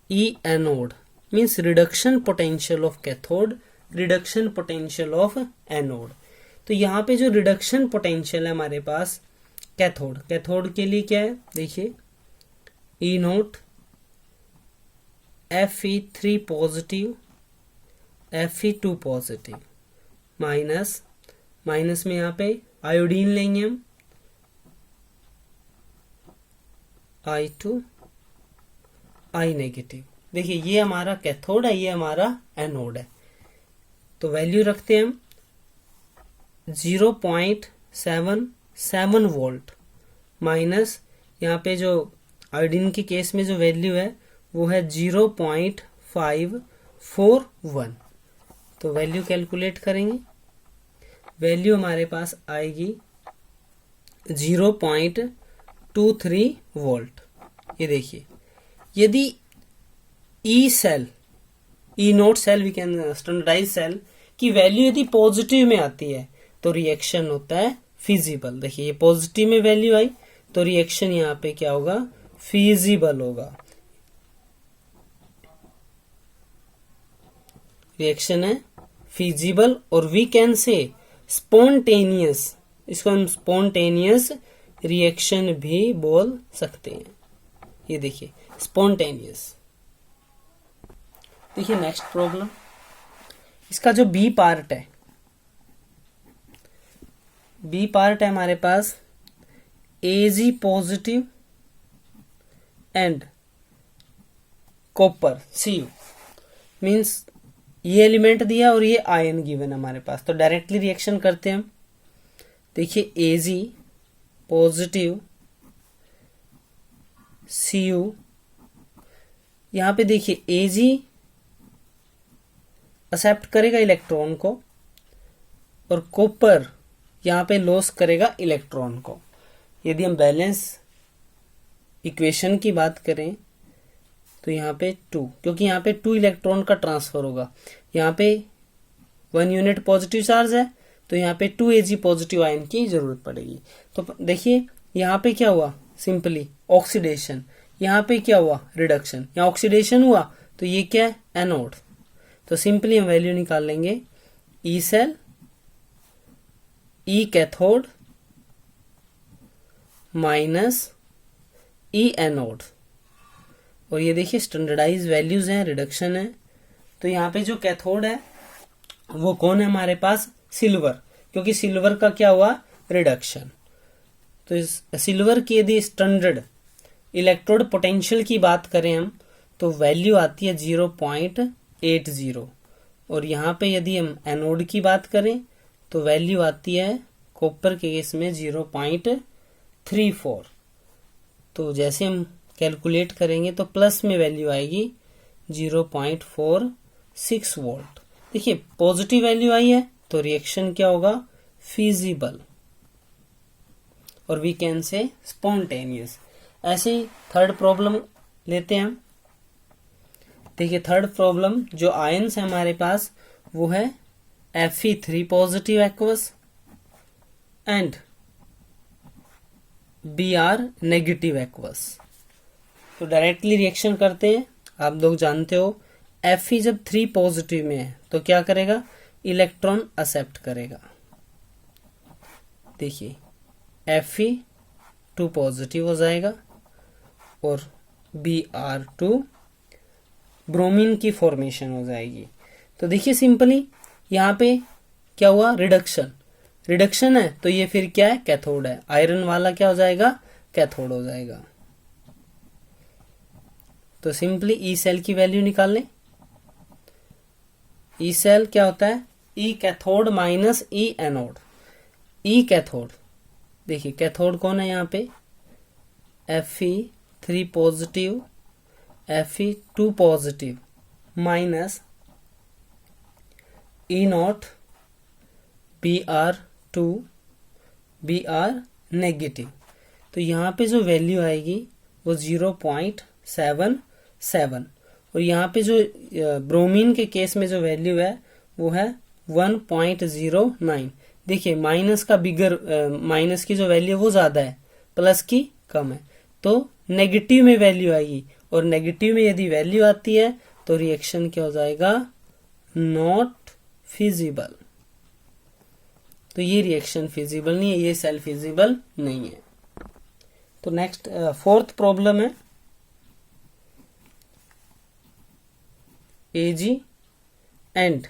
E anode, means reduction potential of cathode, reduction potential of anode. तो यहाँ पे जो रिडक्शन पोटेंशियल है हमारे पास कैथोड के लिए क्या है, देखिए E0 Fe3 positive Fe2 positive minus में यहाँ पे आयोडीन लेंगे हम, I2 I नेगेटिव। देखिए ये हमारा कैथोड है, ये हमारा एनोड है। तो वैल्यू रखते हैं हम 0.77 वोल्ट माइनस यहाँ पे जो आयोडीन के केस में जो वैल्यू है वो है 0.541। तो वैल्यू कैलकुलेट करेंगे, वैल्यू हमारे पास आएगी 0.23 वोल्ट। ये देखिए यदि E0 cell we can standardise cell की वैल्यू यदि पॉजिटिव में आती है तो रिएक्शन होता है फिजिबल। देखिए ये पॉजिटिव में वैल्यू आई तो रिएक्शन यहाँ पे क्या होगा, फिजिबल होगा। रिएक्शन है फिजिबल, और वी कैन से स्पॉन्टेनियस, इसको हम स्पॉन्टेनियस रिएक्शन भी बोल सकते हैं। ये देखिए स्पॉन्टेनियस। देखिए नेक्स्ट प्रॉब्लम, इसका जो बी पार्ट है हमारे पास Ag positive and copper Cu, means ये एलिमेंट दिया और ये आयन गिवन हमारे पास। तो डायरेक्टली रिएक्शन करते हैं हम। देखिए Ag पॉजिटिव Cu, यहां पे देखिए Ag एक्सेप्ट करेगा इलेक्ट्रॉन को और कॉपर यहां पे लॉस करेगा इलेक्ट्रॉन को। यदि हम बैलेंस इक्वेशन की बात करें तो यहाँ पे 2, क्योंकि यहाँ पे 2 इलेक्ट्रॉन का ट्रांसफर होगा, यहाँ पे 1 यूनिट पॉजिटिव चार्ज है तो यहाँ पे 2 Ag पॉजिटिव आयन की जरूरत पड़ेगी। तो देखिए यहाँ पे क्या हुआ, सिंपली ऑक्सीडेशन, यहाँ पे क्या हुआ, रिडक्शन। यहाँ ऑक्सीडेशन हुआ तो ये क्या है, एनोड। तो सिंपली हम वैल्यू निकाल लेंगे, E cell E cathode minus E anode, और ये देखिए स्टैंडर्डाइज वैल्यूज हैं, रिडक्शन है। तो यहाँ पे जो कैथोड है वो कौन है हमारे पास, सिल्वर, क्योंकि सिल्वर का क्या हुआ, रिडक्शन। तो इस सिल्वर की यदि स्टैंडर्ड इलेक्ट्रोड पोटेंशियल की बात करें हम तो वैल्यू आती है 0.80। और यहाँ पे यदि हम एनोड की बात करें तो वैल्यू आती है कॉपर के केस में 0.34। तो जैसे हम कैलकुलेट करेंगे तो प्लस में वैल्यू आएगी 0.46 वोल्ट। देखिए पॉजिटिव वैल्यू आई है तो रिएक्शन क्या होगा, फीजिबल, और वी कैन से स्पॉन्टेनियस। ऐसे ही थर्ड प्रॉब्लम लेते हैं हम। देखिए थर्ड प्रॉब्लम, जो आयंस है हमारे पास वो है Fe3 positive aqueous and Br negative aqueous. तो डायरेक्टली रिएक्शन करते हैं। आप लोग जानते हो Fe जब 3 पॉजिटिव में है तो क्या करेगा, इलेक्ट्रॉन एक्सेप्ट करेगा। देखिए Fe2 पॉजिटिव हो जाएगा और Br2 ब्रोमीन की फॉर्मेशन हो जाएगी। तो देखिए सिंपली यहाँ पे क्या हुआ, रिडक्शन है, तो ये फिर क्या है, कैथोड है। आयरन वाला क्या हो जाएगा, कैथोड हो जाएगा। तो सिंपली ई सेल की वैल्यू निकाल लें। ई सेल क्या होता है, ई कैथोड माइनस ई एनोड। ई कैथोड, देखिए कैथोड कौन है यहाँ पे, Fe3 positive Fe2 positive minus E not Br2 Br negative. तो यहाँ पे जो वैल्यू आएगी वो 0.77 और यहाँ पे जो ब्रोमीन के केस में जो वैल्यू है वो है 1.09। देखिए माइनस का माइनस की जो वैल्यू है वो ज्यादा है, प्लस की कम है, तो नेगेटिव में वैल्यू आएगी। और नेगेटिव में यदि वैल्यू आती है तो रिएक्शन क्या हो जाएगा, नॉट फिजिबल। तो ये रिएक्शन फिजिबल नहीं है, ये सेल फिजिबल नहीं है। तो नेक्स्ट फोर्थ प्रॉब्लम है Ag and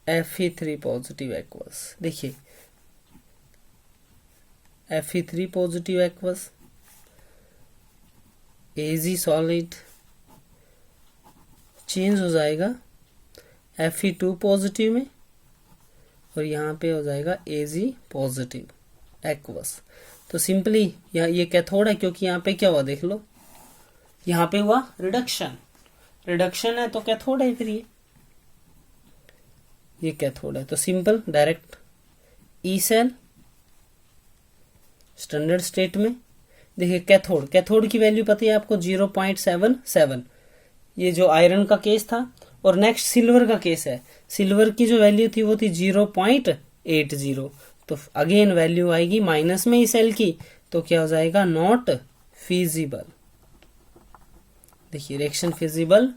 Fe3 positive aqueous. देखिए Fe3 positive aqueous, Ag solid change हो जाएगा Fe2 पॉजिटिव में और यहाँ पे हो जाएगा Ag पॉजिटिव एक्वस। तो सिंपली ये कैथोड है, क्योंकि यहाँ पे क्या हुआ देख लो, यहाँ पे हुआ रिडक्शन है तो कैथोड है, फिर ये कैथोड है। तो simple direct E cell standard state में। देखिए कैथोड की वैल्यू पता है आपको 0.77, ये जो आयरन का केस था। और नेक्स्ट सिल्वर का केस है, सिल्वर की जो वैल्यू थी वो थी 0.80। तो अगेन वैल्यू आएगी माइनस में ही सेल की, तो क्या हो जाएगा, नॉट फिजिबल। देखिए रिएक्शन फिजिबल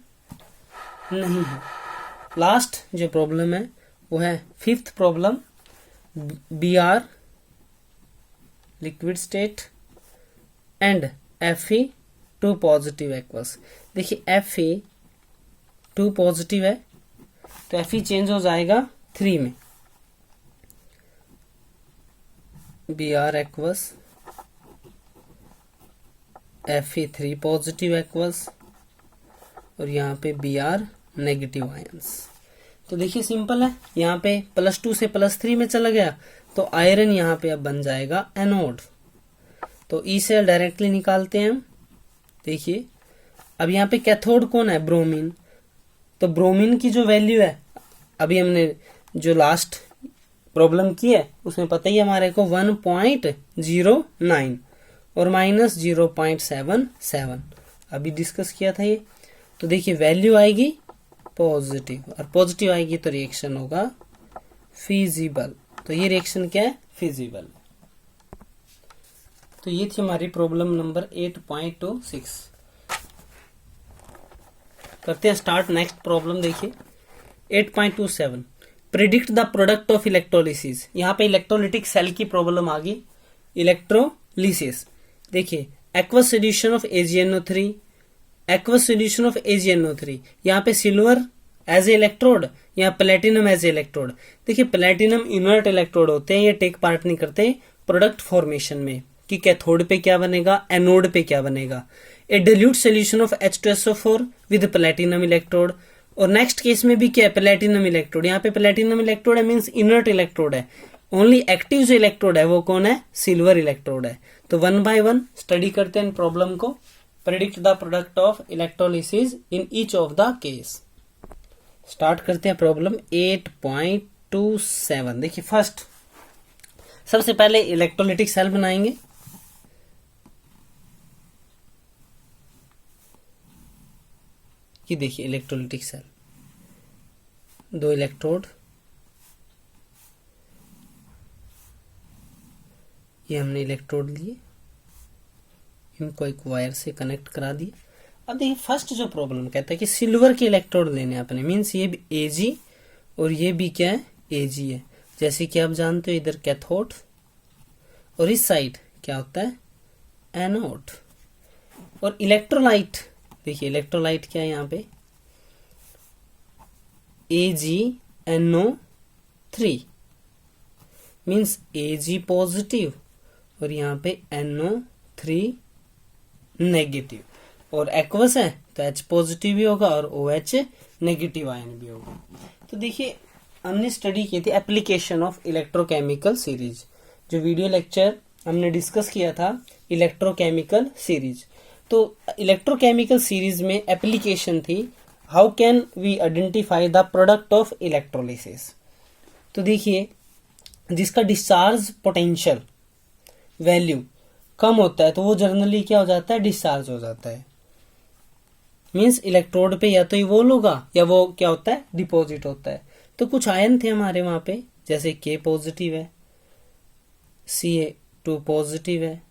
नहीं है। लास्ट जो प्रॉब्लम है वो है fifth problem, Br liquid state and Fe2 positive aqueous. देखिए Fe2 पॉजिटिव है तो Fe चेंज हो जाएगा 3 में, Br aqueous Fe3 positive aqueous और यहाँ पे Br नेगेटिव आयंस। तो देखिए सिंपल है, यहाँ पे +2 से +3 में चला गया तो आयरन यहाँ पे अब बन जाएगा एनोड। तो ई सेल डायरेक्टली निकालते हैं हम। देखिए अब यहाँ पे कैथोड कौन है, ब्रोमीन। तो ब्रोमीन की जो वैल्यू है, अभी हमने जो लास्ट प्रॉब्लम की है उसमें पता ही हमारे को 1.09 और माइनस 0.77 अभी डिस्कस किया था ये। तो देखिए वैल्यू आएगी पॉजिटिव और पॉजिटिव आएगी तो रिएक्शन होगा फिजिबल। तो ये रिएक्शन क्या है, फिजिबल। तो ये थी हमारी प्रॉब्लम नंबर 8.26। करते हैं स्टार्ट नेक्स्ट प्रॉब्लम। देखिए 8.27, predict the product of electrolysis. यहाँ पे इलेक्ट्रोलिटिक सेल की प्रॉब्लम आ गई, इलेक्ट्रोलिसिस। देखिए aqueous solution of AgNO3, aqueous solution of AgNO3। यहाँ पे सिल्वर एज ए इलेक्ट्रोड, यहाँ प्लेटिनम एज ए इलेक्ट्रोड। देखिए प्लेटिनम इनर्ट इलेक्ट्रोड होते हैं, ये टेक पार्ट नहीं करते प्रोडक्ट फॉर्मेशन में कि कैथोड पे क्या बनेगा, एनोड पे क्या बनेगा। ए dilute solution of H2SO4 with platinum electrode। और नेक्स्ट केस में भी क्या है, प्लेटिनम इलेक्ट्रोड। यहाँ पे प्लेटिनम इलेक्ट्रोड है मीन्स इनर्ट इलेक्ट्रोड है, ओनली एक्टिव जो इलेक्ट्रोड है वो कौन है, सिल्वर इलेक्ट्रोड है। तो 1 by 1 स्टडी करते हैं प्रॉब्लम को। Predict the product of electrolysis in each of the case. Start करते हैं प्रॉब्लम 8.27। देखिए फर्स्ट, सबसे पहले इलेक्ट्रोलिटिक सेल बनाएंगे। ये देखिए इलेक्ट्रोलिटिक सेल, 2 इलेक्ट्रोड, ये हमने इलेक्ट्रोड लिए, इनको एक वायर से कनेक्ट करा दिए। अब देखिए फर्स्ट जो प्रॉब्लम कहता है कि सिल्वर के इलेक्ट्रोड लेने अपने, मीन्स ये भी Ag और ये भी क्या है, Ag है। जैसे कि आप जानते हो इधर कैथोड और इस साइड क्या होता है, एनोड। और इलेक्ट्रोलाइट, देखिए इलेक्ट्रोलाइट क्या है यहाँ पे, AgNO3 मीन्स Ag पॉजिटिव और यहाँ पे NO3 नेगेटिव। और एक्वस है तो H पॉजिटिव भी होगा और OH नेगेटिव आयन भी होगा। तो देखिए हमने स्टडी की थी एप्लीकेशन ऑफ इलेक्ट्रोकेमिकल सीरीज, जो वीडियो लेक्चर हमने डिस्कस किया था इलेक्ट्रोकेमिकल सीरीज। तो इलेक्ट्रोकेमिकल सीरीज में एप्लीकेशन थी how can we identify the product of electrolysis. तो देखिए जिसका डिस्चार्ज पोटेंशियल वैल्यू कम होता है तो वो जनरली क्या हो जाता है, डिस्चार्ज हो जाता है। मीन्स इलेक्ट्रोड पे या तो इवोल्व होगा या वो क्या होता है, डिपॉजिट होता है। तो कुछ आयन थे हमारे वहां पे, जैसे K पॉजिटिव है, Ca2 पॉजिटिव है,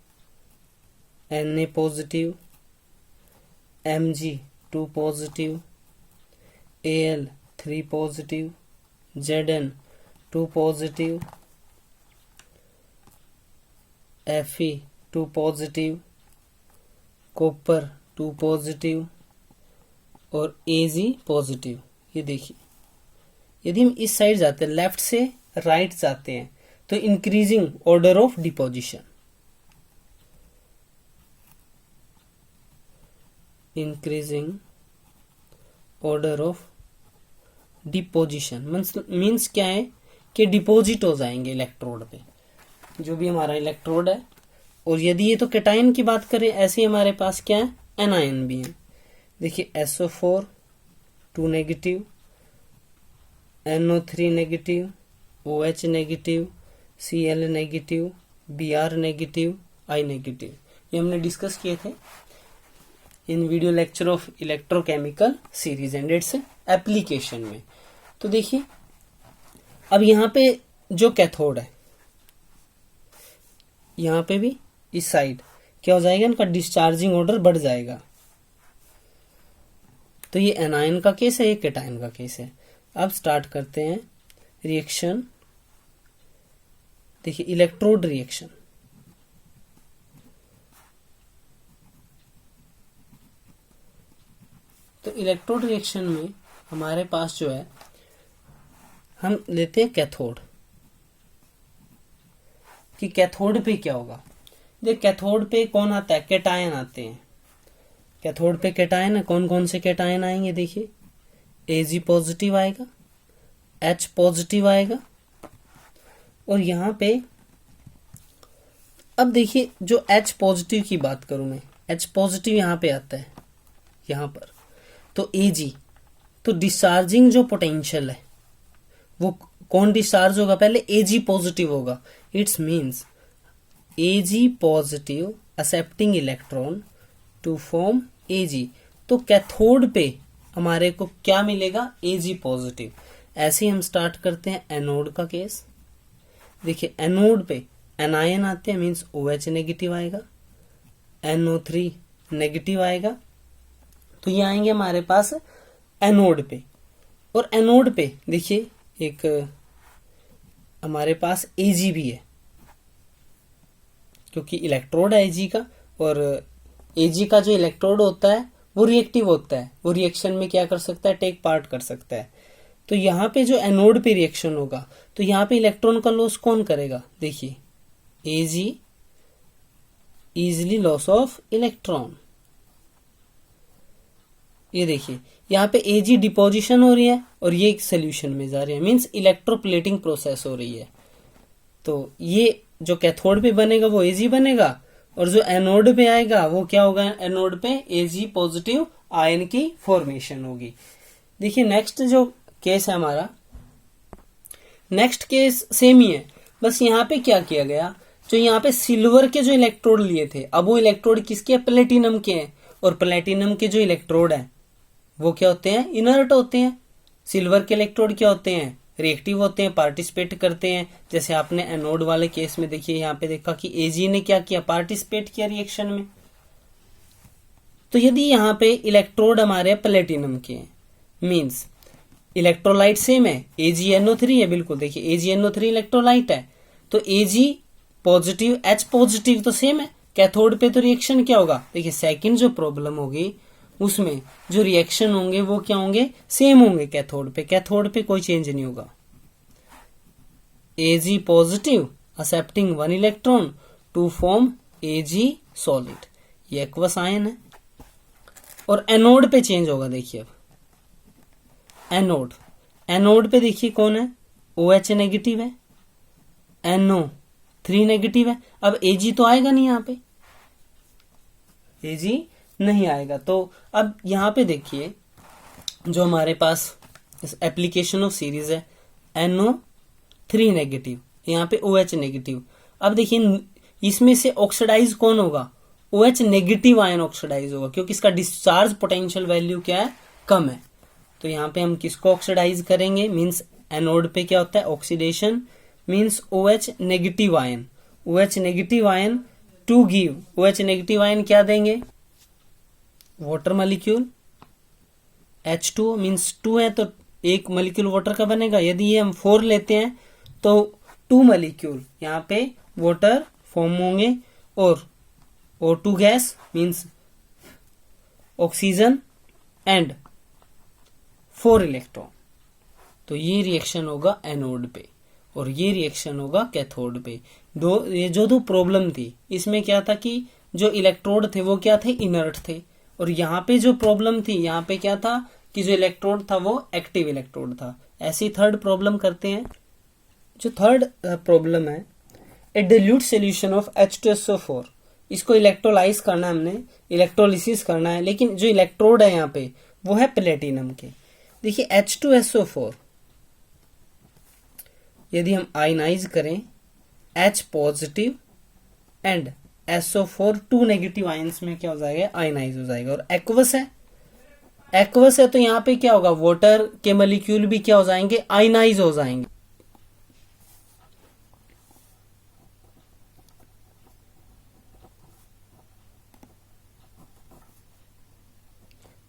Na positive, Mg2 positive, Al3 positive, Zn2 positive, Fe2 positive, copper 2 positive और Ag पॉजिटिव। ये देखिए यदि हम इस साइड जाते हैं, लेफ्ट से राइट जाते हैं, तो increasing order of deposition, increasing order of deposition means क्या है कि डिपॉजिट हो जाएंगे इलेक्ट्रोड पे, जो भी हमारा इलेक्ट्रोड है। और यदि ये तो कैटायन की बात करें, ऐसे ही हमारे पास क्या है, एनायन भी है। देखिए SO4 2 negative, NO3 negative, OH negative, Cl negative, Br negative, I negative. ये हमने डिस्कस किए थे in video lecture of electrochemical series and its application में। तो देखिए अब यहाँ पे जो कैथोड है, यहाँ पे भी इस साइड क्या हो जाएगा, इनका डिस्चार्जिंग ऑर्डर बढ़ जाएगा। तो ये एनायन का केस है, ये कैटायन का केस है। अब स्टार्ट करते हैं रिएक्शन। देखिए इलेक्ट्रोड रिएक्शन, तो इलेक्ट्रोड रिएक्शन में हमारे पास जो है, हम लेते हैं कैथोड, कि कैथोड पे क्या होगा। देख कैथोड पे कौन आता है, कैटायन आते हैं। कैथोड पे कैटायन है, कौन कौन से कैटायन आएंगे, देखिए Ag पॉजिटिव आएगा, H पॉजिटिव आएगा। और यहाँ पे अब देखिए जो H पॉजिटिव की बात करूं मैं, H पॉजिटिव यहाँ पे आता है, यहाँ पर। तो Ag, तो डिस्चार्जिंग जो पोटेंशियल है वो कौन डिस्चार्ज होगा, पहले Ag पॉजिटिव होगा। It's means Ag positive accepting electron to form Ag। तो कैथोड पे हमारे को क्या मिलेगा, Ag पॉजिटिव। ऐसे ही हम स्टार्ट करते हैं एनोड का केस। देखिए एनोड पे एनायन आते हैं, मीन्स OH नेगेटिव आएगा, NO3 नेगेटिव आएगा। तो ये आएंगे हमारे पास एनोड पे। और एनोड पे देखिए एक हमारे पास Ag भी है, क्योंकि इलेक्ट्रोड है Ag का, और Ag का जो इलेक्ट्रोड होता है वो रिएक्टिव होता है, वो रिएक्शन में क्या कर सकता है, टेक पार्ट कर सकता है। तो यहाँ पे जो एनोड पे रिएक्शन होगा, तो यहाँ पे इलेक्ट्रॉन का लॉस कौन करेगा, देखिए Ag easily loss of electron, ये देखिए यहाँ पे Ag डिपोजिशन हो रही है और ये एक सोल्यूशन में जा रही है, मीन्स इलेक्ट्रोप्लेटिंग प्रोसेस हो रही है। तो ये जो कैथोड पे बनेगा वो Ag बनेगा और जो एनोड पे आएगा वो क्या होगा, एनोड पे Ag पॉजिटिव आयन की फॉर्मेशन होगी। देखिए नेक्स्ट जो केस है हमारा, नेक्स्ट केस सेम ही है, बस यहाँ पे क्या किया गया, जो यहाँ पे सिल्वर के जो इलेक्ट्रोड लिए थे, अब वो इलेक्ट्रोड किसके, प्लेटिनम के हैं, और प्लेटिनम के जो इलेक्ट्रोड है वो क्या होते हैं, इनर्ट होते हैं। सिल्वर के इलेक्ट्रोड क्या होते हैं, रिएक्टिव होते हैं, पार्टिसिपेट करते हैं। जैसे आपने एनोड वाले केस में देखिए यहाँ पे देखा कि Ag ने क्या किया, पार्टिसिपेट किया रिएक्शन में। तो यदि यहाँ पे इलेक्ट्रोड हमारे प्लेटिनम के हैं, मींस इलेक्ट्रोलाइट सेम है, AgNO3 है, बिल्कुल देखिए AgNO3 इलेक्ट्रोलाइट है, तो Ag पॉजिटिव H पॉजिटिव तो सेम है, कैथोड पे तो रिएक्शन क्या होगा, देखिए सेकंड जो प्रॉब्लम होगी उसमें जो रिएक्शन होंगे वो क्या होंगे, सेम होंगे कैथोड पे कोई चेंज नहीं होगा। Ag positive accepting 1 electron to form Ag solid, ये एक्वस आयन है। और एनोड पे चेंज होगा, देखिए अब एनोड पे देखिए कौन है, OH नेगेटिव है, NO3 नेगेटिव है। अब Ag तो आएगा नहीं, यहाँ पे Ag नहीं आएगा। तो अब यहाँ पे देखिए जो हमारे पास एप्लीकेशन ऑफ सीरीज है, NO3 नेगेटिव, यहाँ पे OH नेगेटिव। अब देखिए इसमें से ऑक्सीडाइज कौन होगा, OH नेगेटिव आयन ऑक्सीडाइज होगा, क्योंकि इसका डिस्चार्ज पोटेंशियल वैल्यू क्या है, कम है। तो यहाँ पे हम किसको ऑक्सीडाइज करेंगे, मींस एनोड पे क्या होता है, oxidation, means OH negative ion, OH negative ion to give, OH negative ion क्या देंगे, वाटर मॉलिक्यूल H2, मींस 2 है तो एक मॉलिक्यूल वाटर का बनेगा। यदि ये हम 4 लेते हैं तो 2 मॉलिक्यूल यहाँ पे वाटर फॉर्म होंगे, और O2 gas means oxygen and 4 electron. तो ये रिएक्शन होगा एनोड पे और ये रिएक्शन होगा कैथोड पे। ये दो प्रॉब्लम थी, इसमें क्या था कि जो इलेक्ट्रोड थे वो क्या थे, इनर्ट थे, और यहाँ पे जो प्रॉब्लम थी यहाँ पे क्या था कि जो इलेक्ट्रोड था वो एक्टिव इलेक्ट्रोड था। ऐसी थर्ड प्रॉब्लम करते हैं। जो थर्ड प्रॉब्लम है, ए डिल्यूट सोल्यूशन ऑफ H2SO4, इसको इलेक्ट्रोलाइज करना है हमने, इलेक्ट्रोलिसिस करना है, लेकिन जो इलेक्ट्रोड है यहाँ पे वो है प्लेटिनम के। देखिए H2SO4 यदि हम आयनाइज करें H positive and SO4 2 negative ions में क्या हो जाएगा, आयनाइज हो जाएगा। और एक्वस है तो यहाँ पे क्या होगा, वाटर के मॉलिक्यूल भी क्या हो जाएंगे, आयनाइज हो जाएंगे।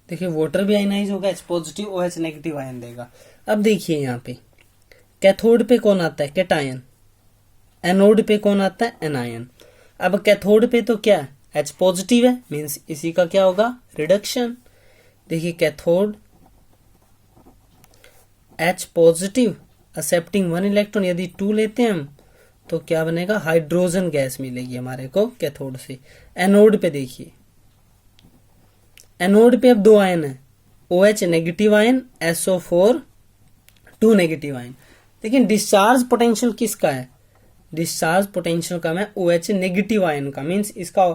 देखिए वाटर भी आयनाइज होगा, H positive OH negative ion देगा। अब देखिए यहाँ पे कैथोड पे कौन आता है, कैटायन, एनोड पे कौन आता है, एनायन। अब कैथोड पे तो क्या है, H पॉजिटिव है, मींस इसी का क्या होगा, रिडक्शन। देखिए cathode H positive accepting 1 electron, यदि 2 लेते हैं हम तो क्या बनेगा, हाइड्रोजन गैस मिलेगी हमारे को कैथोड से। एनोड पे देखिए, एनोड पे अब 2 आयन है, OH negative ion, SO4 2 negative ion. लेकिन डिस्चार्ज पोटेंशियल किसका है, डिस्चार्ज पोटेंशियल कम है OH नेगेटिव आयन का, मींस इसका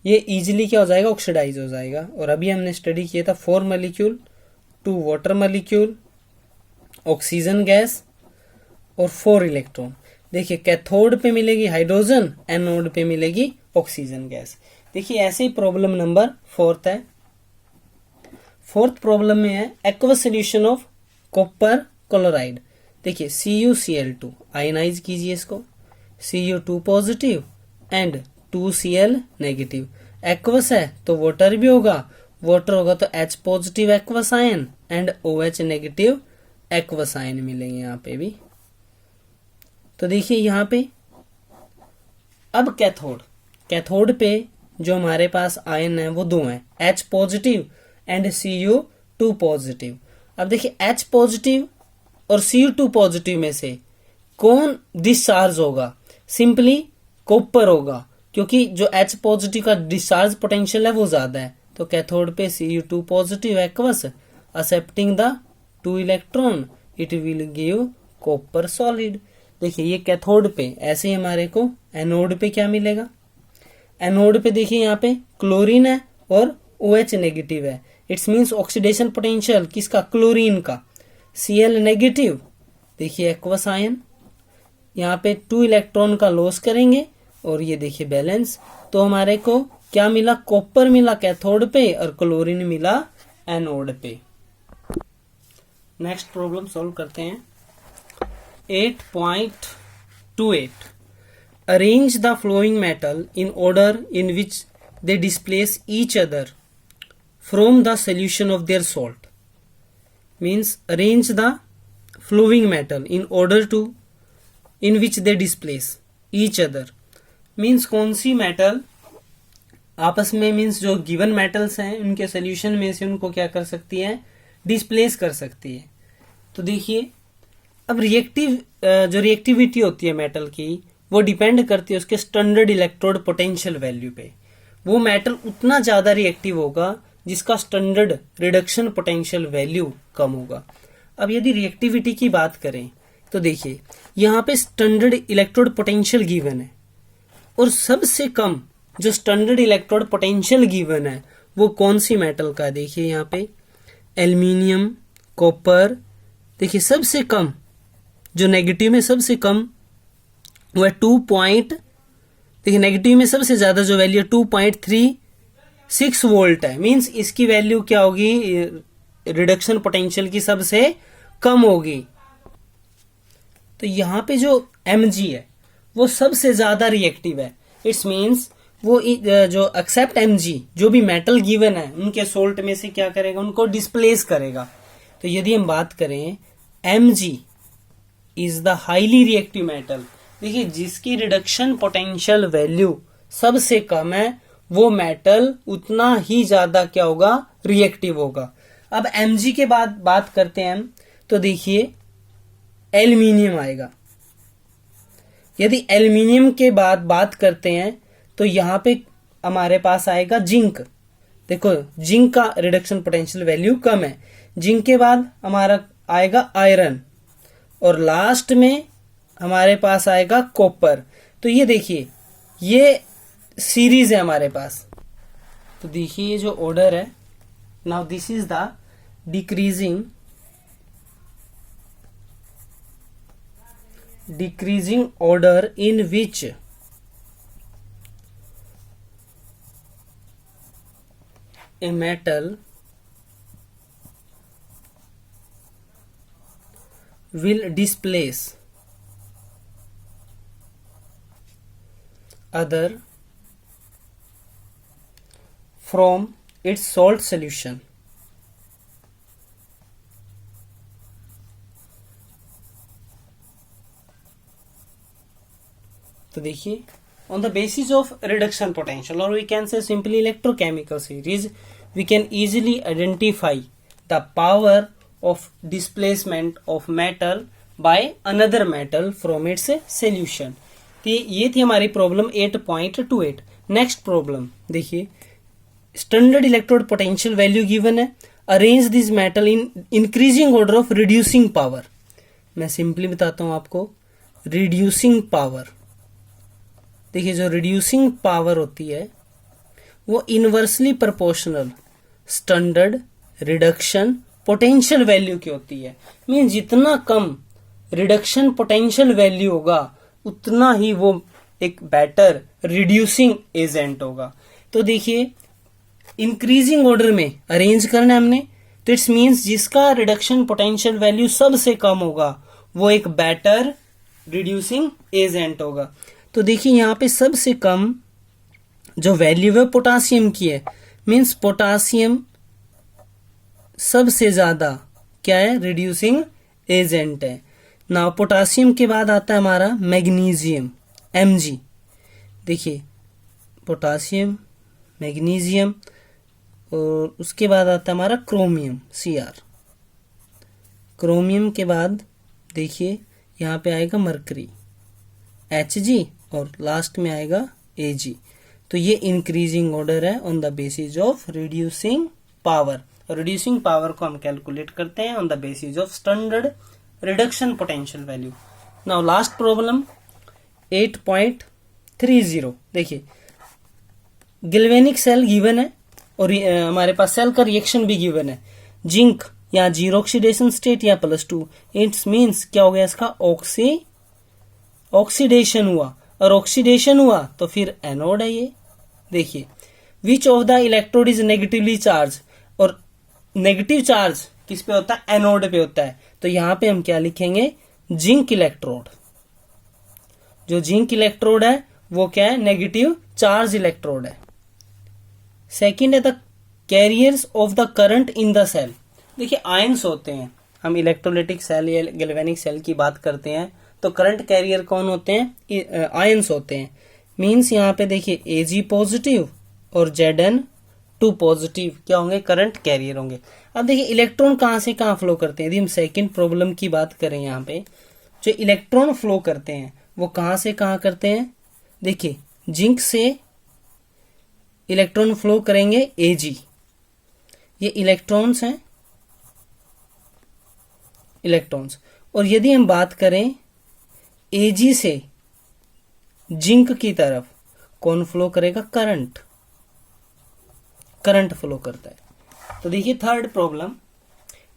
ये इजीली क्या हो जाएगा, ऑक्सीडाइज हो जाएगा। और अभी हमने स्टडी किया था 4 molecule, 2 water molecule, oxygen gas और 4 इलेक्ट्रॉन। देखिए कैथोड पे मिलेगी हाइड्रोजन, एनोड पे मिलेगी ऑक्सीजन गैस। देखिए ऐसे ही प्रॉब्लम नंबर 4 है। 4th प्रॉब्लम में है aqueous solution of copper chloride. देखिए CuCl2 आयनाइज कीजिए इसको, Cu2 positive and 2Cl negative. Aqueous है तो वाटर भी होगा, वाटर होगा तो H positive aqueous ion and OH negative aqueous ion मिलेंगे यहाँ पे भी। तो देखिए यहाँ पे अब कैथोड पे जो हमारे पास आयन है वो 2 हैं, H positive and Cu2 positive. अब देखिए H पॉजिटिव और Cu2 पॉजिटिव में से कौन डिस्चार्ज होगा, सिंपली कॉपर होगा, क्योंकि जो H पॉजिटिव का डिस्चार्ज पोटेंशियल है वो ज्यादा है, तो कैथोड पे Cu2 positive aqueous accepting the 2 electron it will give copper solid. देखिए ये कैथोड पे, ऐसे ही हमारे को एनोड पे क्या मिलेगा, एनोड पे देखिए यहाँ पे क्लोरीन है और OH नेगेटिव है। इट्स मीन्स ऑक्सीडेशन पोटेंशियल किसका, क्लोरीन का, Cl नेगेटिव। देखिए एक्वस आयन, यहाँ पे 2 इलेक्ट्रॉन का लॉस करेंगे और ये देखिए बैलेंस। तो हमारे को क्या मिला, कॉपर मिला कैथोड पे और क्लोरीन मिला एनोड पे। नेक्स्ट प्रॉब्लम सॉल्व करते हैं। 8.28 arrange the flowing metal in order in which they displace each other from the solution of their salt. Means arrange the flowing metal in order to in which they displace each other. Means कौन सी metal आपस में, means जो given metals हैं उनके solution में से उनको क्या कर सकती है, डिस्प्लेस कर सकती है। तो देखिए अब जो रिएक्टिविटी होती है मेटल की वो डिपेंड करती है उसके स्टैंडर्ड इलेक्ट्रोड पोटेंशियल वैल्यू पे। वो मेटल उतना ज्यादा रिएक्टिव होगा जिसका स्टैंडर्ड रिडक्शन पोटेंशियल वैल्यू कम होगा। अब यदि रिएक्टिविटी की बात करें तो देखिए यहाँ पे स्टैंडर्ड इलेक्ट्रोड पोटेंशियल गिवन है और सबसे कम जो स्टैंडर्ड इलेक्ट्रोड पोटेंशियल गिवन है वो कौन सी मेटल का है। देखिए यहाँ पे एल्यूमिनियम, कॉपर। देखिए सबसे कम जो नेगेटिव में सबसे कम वो है 2. देखिए नेगेटिव में सबसे ज्यादा जो वैल्यू 2.36 वोल्ट है। मींस इसकी वैल्यू क्या होगी, रिडक्शन पोटेंशियल की सबसे कम होगी। तो यहाँ पे जो Mg है वो सबसे ज्यादा रिएक्टिव है। इट्स मीन्स वो जो एक्सेप्ट Mg जो भी मेटल गिवन है उनके सोल्ट में से क्या करेगा, उनको डिस्प्लेस करेगा। तो यदि हम बात करें Mg is the highly reactive metal, देखिए जिसकी रिडक्शन पोटेंशियल वैल्यू सबसे कम है वो मेटल उतना ही ज्यादा क्या होगा, रिएक्टिव होगा। अब Mg के बाद बात करते हैं हम, तो देखिए एल्यूमिनियम आएगा। यदि एल्यूमिनियम के बाद बात करते हैं तो यहाँ पे हमारे पास आएगा जिंक। देखो जिंक का रिडक्शन पोटेंशियल वैल्यू कम है। जिंक के बाद हमारा आएगा आयरन और लास्ट में हमारे पास आएगा कॉपर। तो ये देखिए ये सीरीज है हमारे पास। तो देखिए ये जो ऑर्डर है, now this is the decreasing order in which a metal will displace other from its salt solution. तो देखिए on the basis of reduction potential or we can say simply electrochemical series we can easily identify the power of displacement of metal by another metal from its solution। तो ये थी हमारी problem 8.28। Next problem देखिए standard electrode potential value given है, arrange this metal in increasing order of reducing power. मैं simply बताता हूं आपको, रिड्यूसिंग पावर, देखिए जो रिड्यूसिंग पावर होती है वो inversely proportional standard reduction potential value की होती है। मीन जितना कम रिडक्शन पोटेंशियल वैल्यू होगा उतना ही वो एक बेटर रिड्यूसिंग एजेंट होगा। तो देखिए इंक्रीजिंग ऑर्डर में अरेंज करना है हमने, तो इट्स मीन्स जिसका रिडक्शन पोटेंशियल वैल्यू सबसे कम होगा वो एक बेटर रिड्यूसिंग एजेंट होगा। तो देखिए यहाँ पे सबसे कम जो वैल्यू है पोटासियम की है, मीन्स पोटासियम सबसे ज्यादा क्या है, रिड्यूसिंग एजेंट है। ना पोटासियम के बाद आता है हमारा मैग्नीशियम Mg। देखिए पोटासियम, मैग्नीशियम और उसके बाद आता है हमारा क्रोमियम Cr। क्रोमियम के बाद देखिए यहाँ पे आएगा मरकरी Hg और लास्ट में आएगा Ag। तो ये इंक्रीजिंग ऑर्डर है on the basis of reducing power. Reducing power को हम कैलकुलेट करते हैं on the basis of standard reduction potential value. Now last problem 8.30। देखिए गिल्वेनिक सेल गिवन है और हमारे पास सेल का रिएक्शन भी गिवन है। जिंक या जीरो ऑक्सीडेशन स्टेट या +2, इट्स मीन्स क्या हो गया इसका ऑक्सीडेशन हुआ, और ऑक्सीडेशन हुआ तो फिर एनोड है ये। देखिए which of the electrode is negatively charge, और नेगेटिव चार्ज किस पे होता है, एनोड पे होता है। तो यहां पे हम क्या लिखेंगे, जिंक इलेक्ट्रोड। जो जिंक इलेक्ट्रोड है वो क्या है, नेगेटिव चार्ज इलेक्ट्रोड है। सेकेंड है the carriers of the current in the cell. देखिए आयंस होते हैं, हम इलेक्ट्रोलाइटिक सेल या गैल्वेनिक सेल की बात करते हैं तो करंट कैरियर कौन होते हैं, आयंस होते हैं। मींस यहाँ पे देखिए Ag पॉजिटिव और Zn2 पॉजिटिव क्या होंगे, करंट कैरियर होंगे। अब देखिए इलेक्ट्रॉन कहाँ से कहाँ फ्लो करते हैं। यदि हम सेकंड प्रॉब्लम की बात करें, यहाँ पे जो इलेक्ट्रॉन फ्लो करते हैं वो कहाँ से कहाँ करते हैं। देखिए जिंक से इलेक्ट्रॉन फ्लो करेंगे Ag, ये इलेक्ट्रॉन्स हैं, इलेक्ट्रॉन्स। और यदि हम बात करें Ag से जिंक की तरफ कौन फ्लो करेगा, करंट फ्लो करता है। तो देखिए third problem,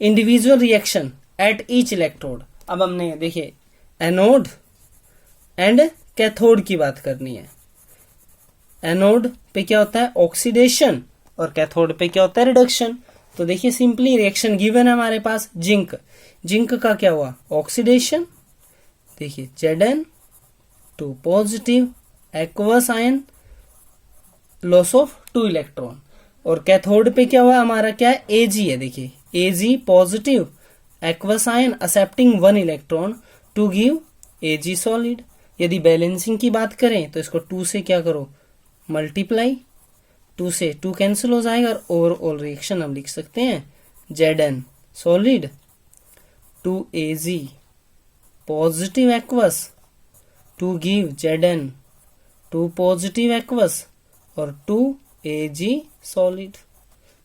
individual reaction at each electrode. अब हमने देखिए एनोड एंड कैथोड की बात करनी है। एनोड पे क्या होता है, ऑक्सीडेशन, और कैथोड पे क्या होता है, रिडक्शन। तो देखिए सिंपली रिएक्शन गिवन है हमारे पास, जिंक का क्या हुआ, ऑक्सीडेशन। देखिए Zn2 positive, aqueous ion, loss of 2 electron. और कैथोड पे क्या हुआ हमारा, क्या है, Ag है। देखिए Ag positive, aqueous ion accepting 1 electron to give Ag solid. यदि बैलेंसिंग की बात करें तो इसको 2 से क्या करो, मल्टीप्लाई, 2 से 2 कैंसिल हो जाएगा, और ओवरऑल रिएक्शन हम लिख सकते हैं Zn solid 2 Ag positive aqueous to give Zn2 positive aqueous और 2 Ag सॉलिड।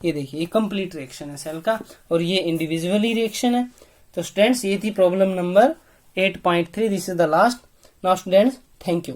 ये देखिए कंप्लीट रिएक्शन है सेल का, और ये इंडिविजुअली रिएक्शन है। तो स्टूडेंट्स ये थी problem number 8.3। This is the last. Now students thank you.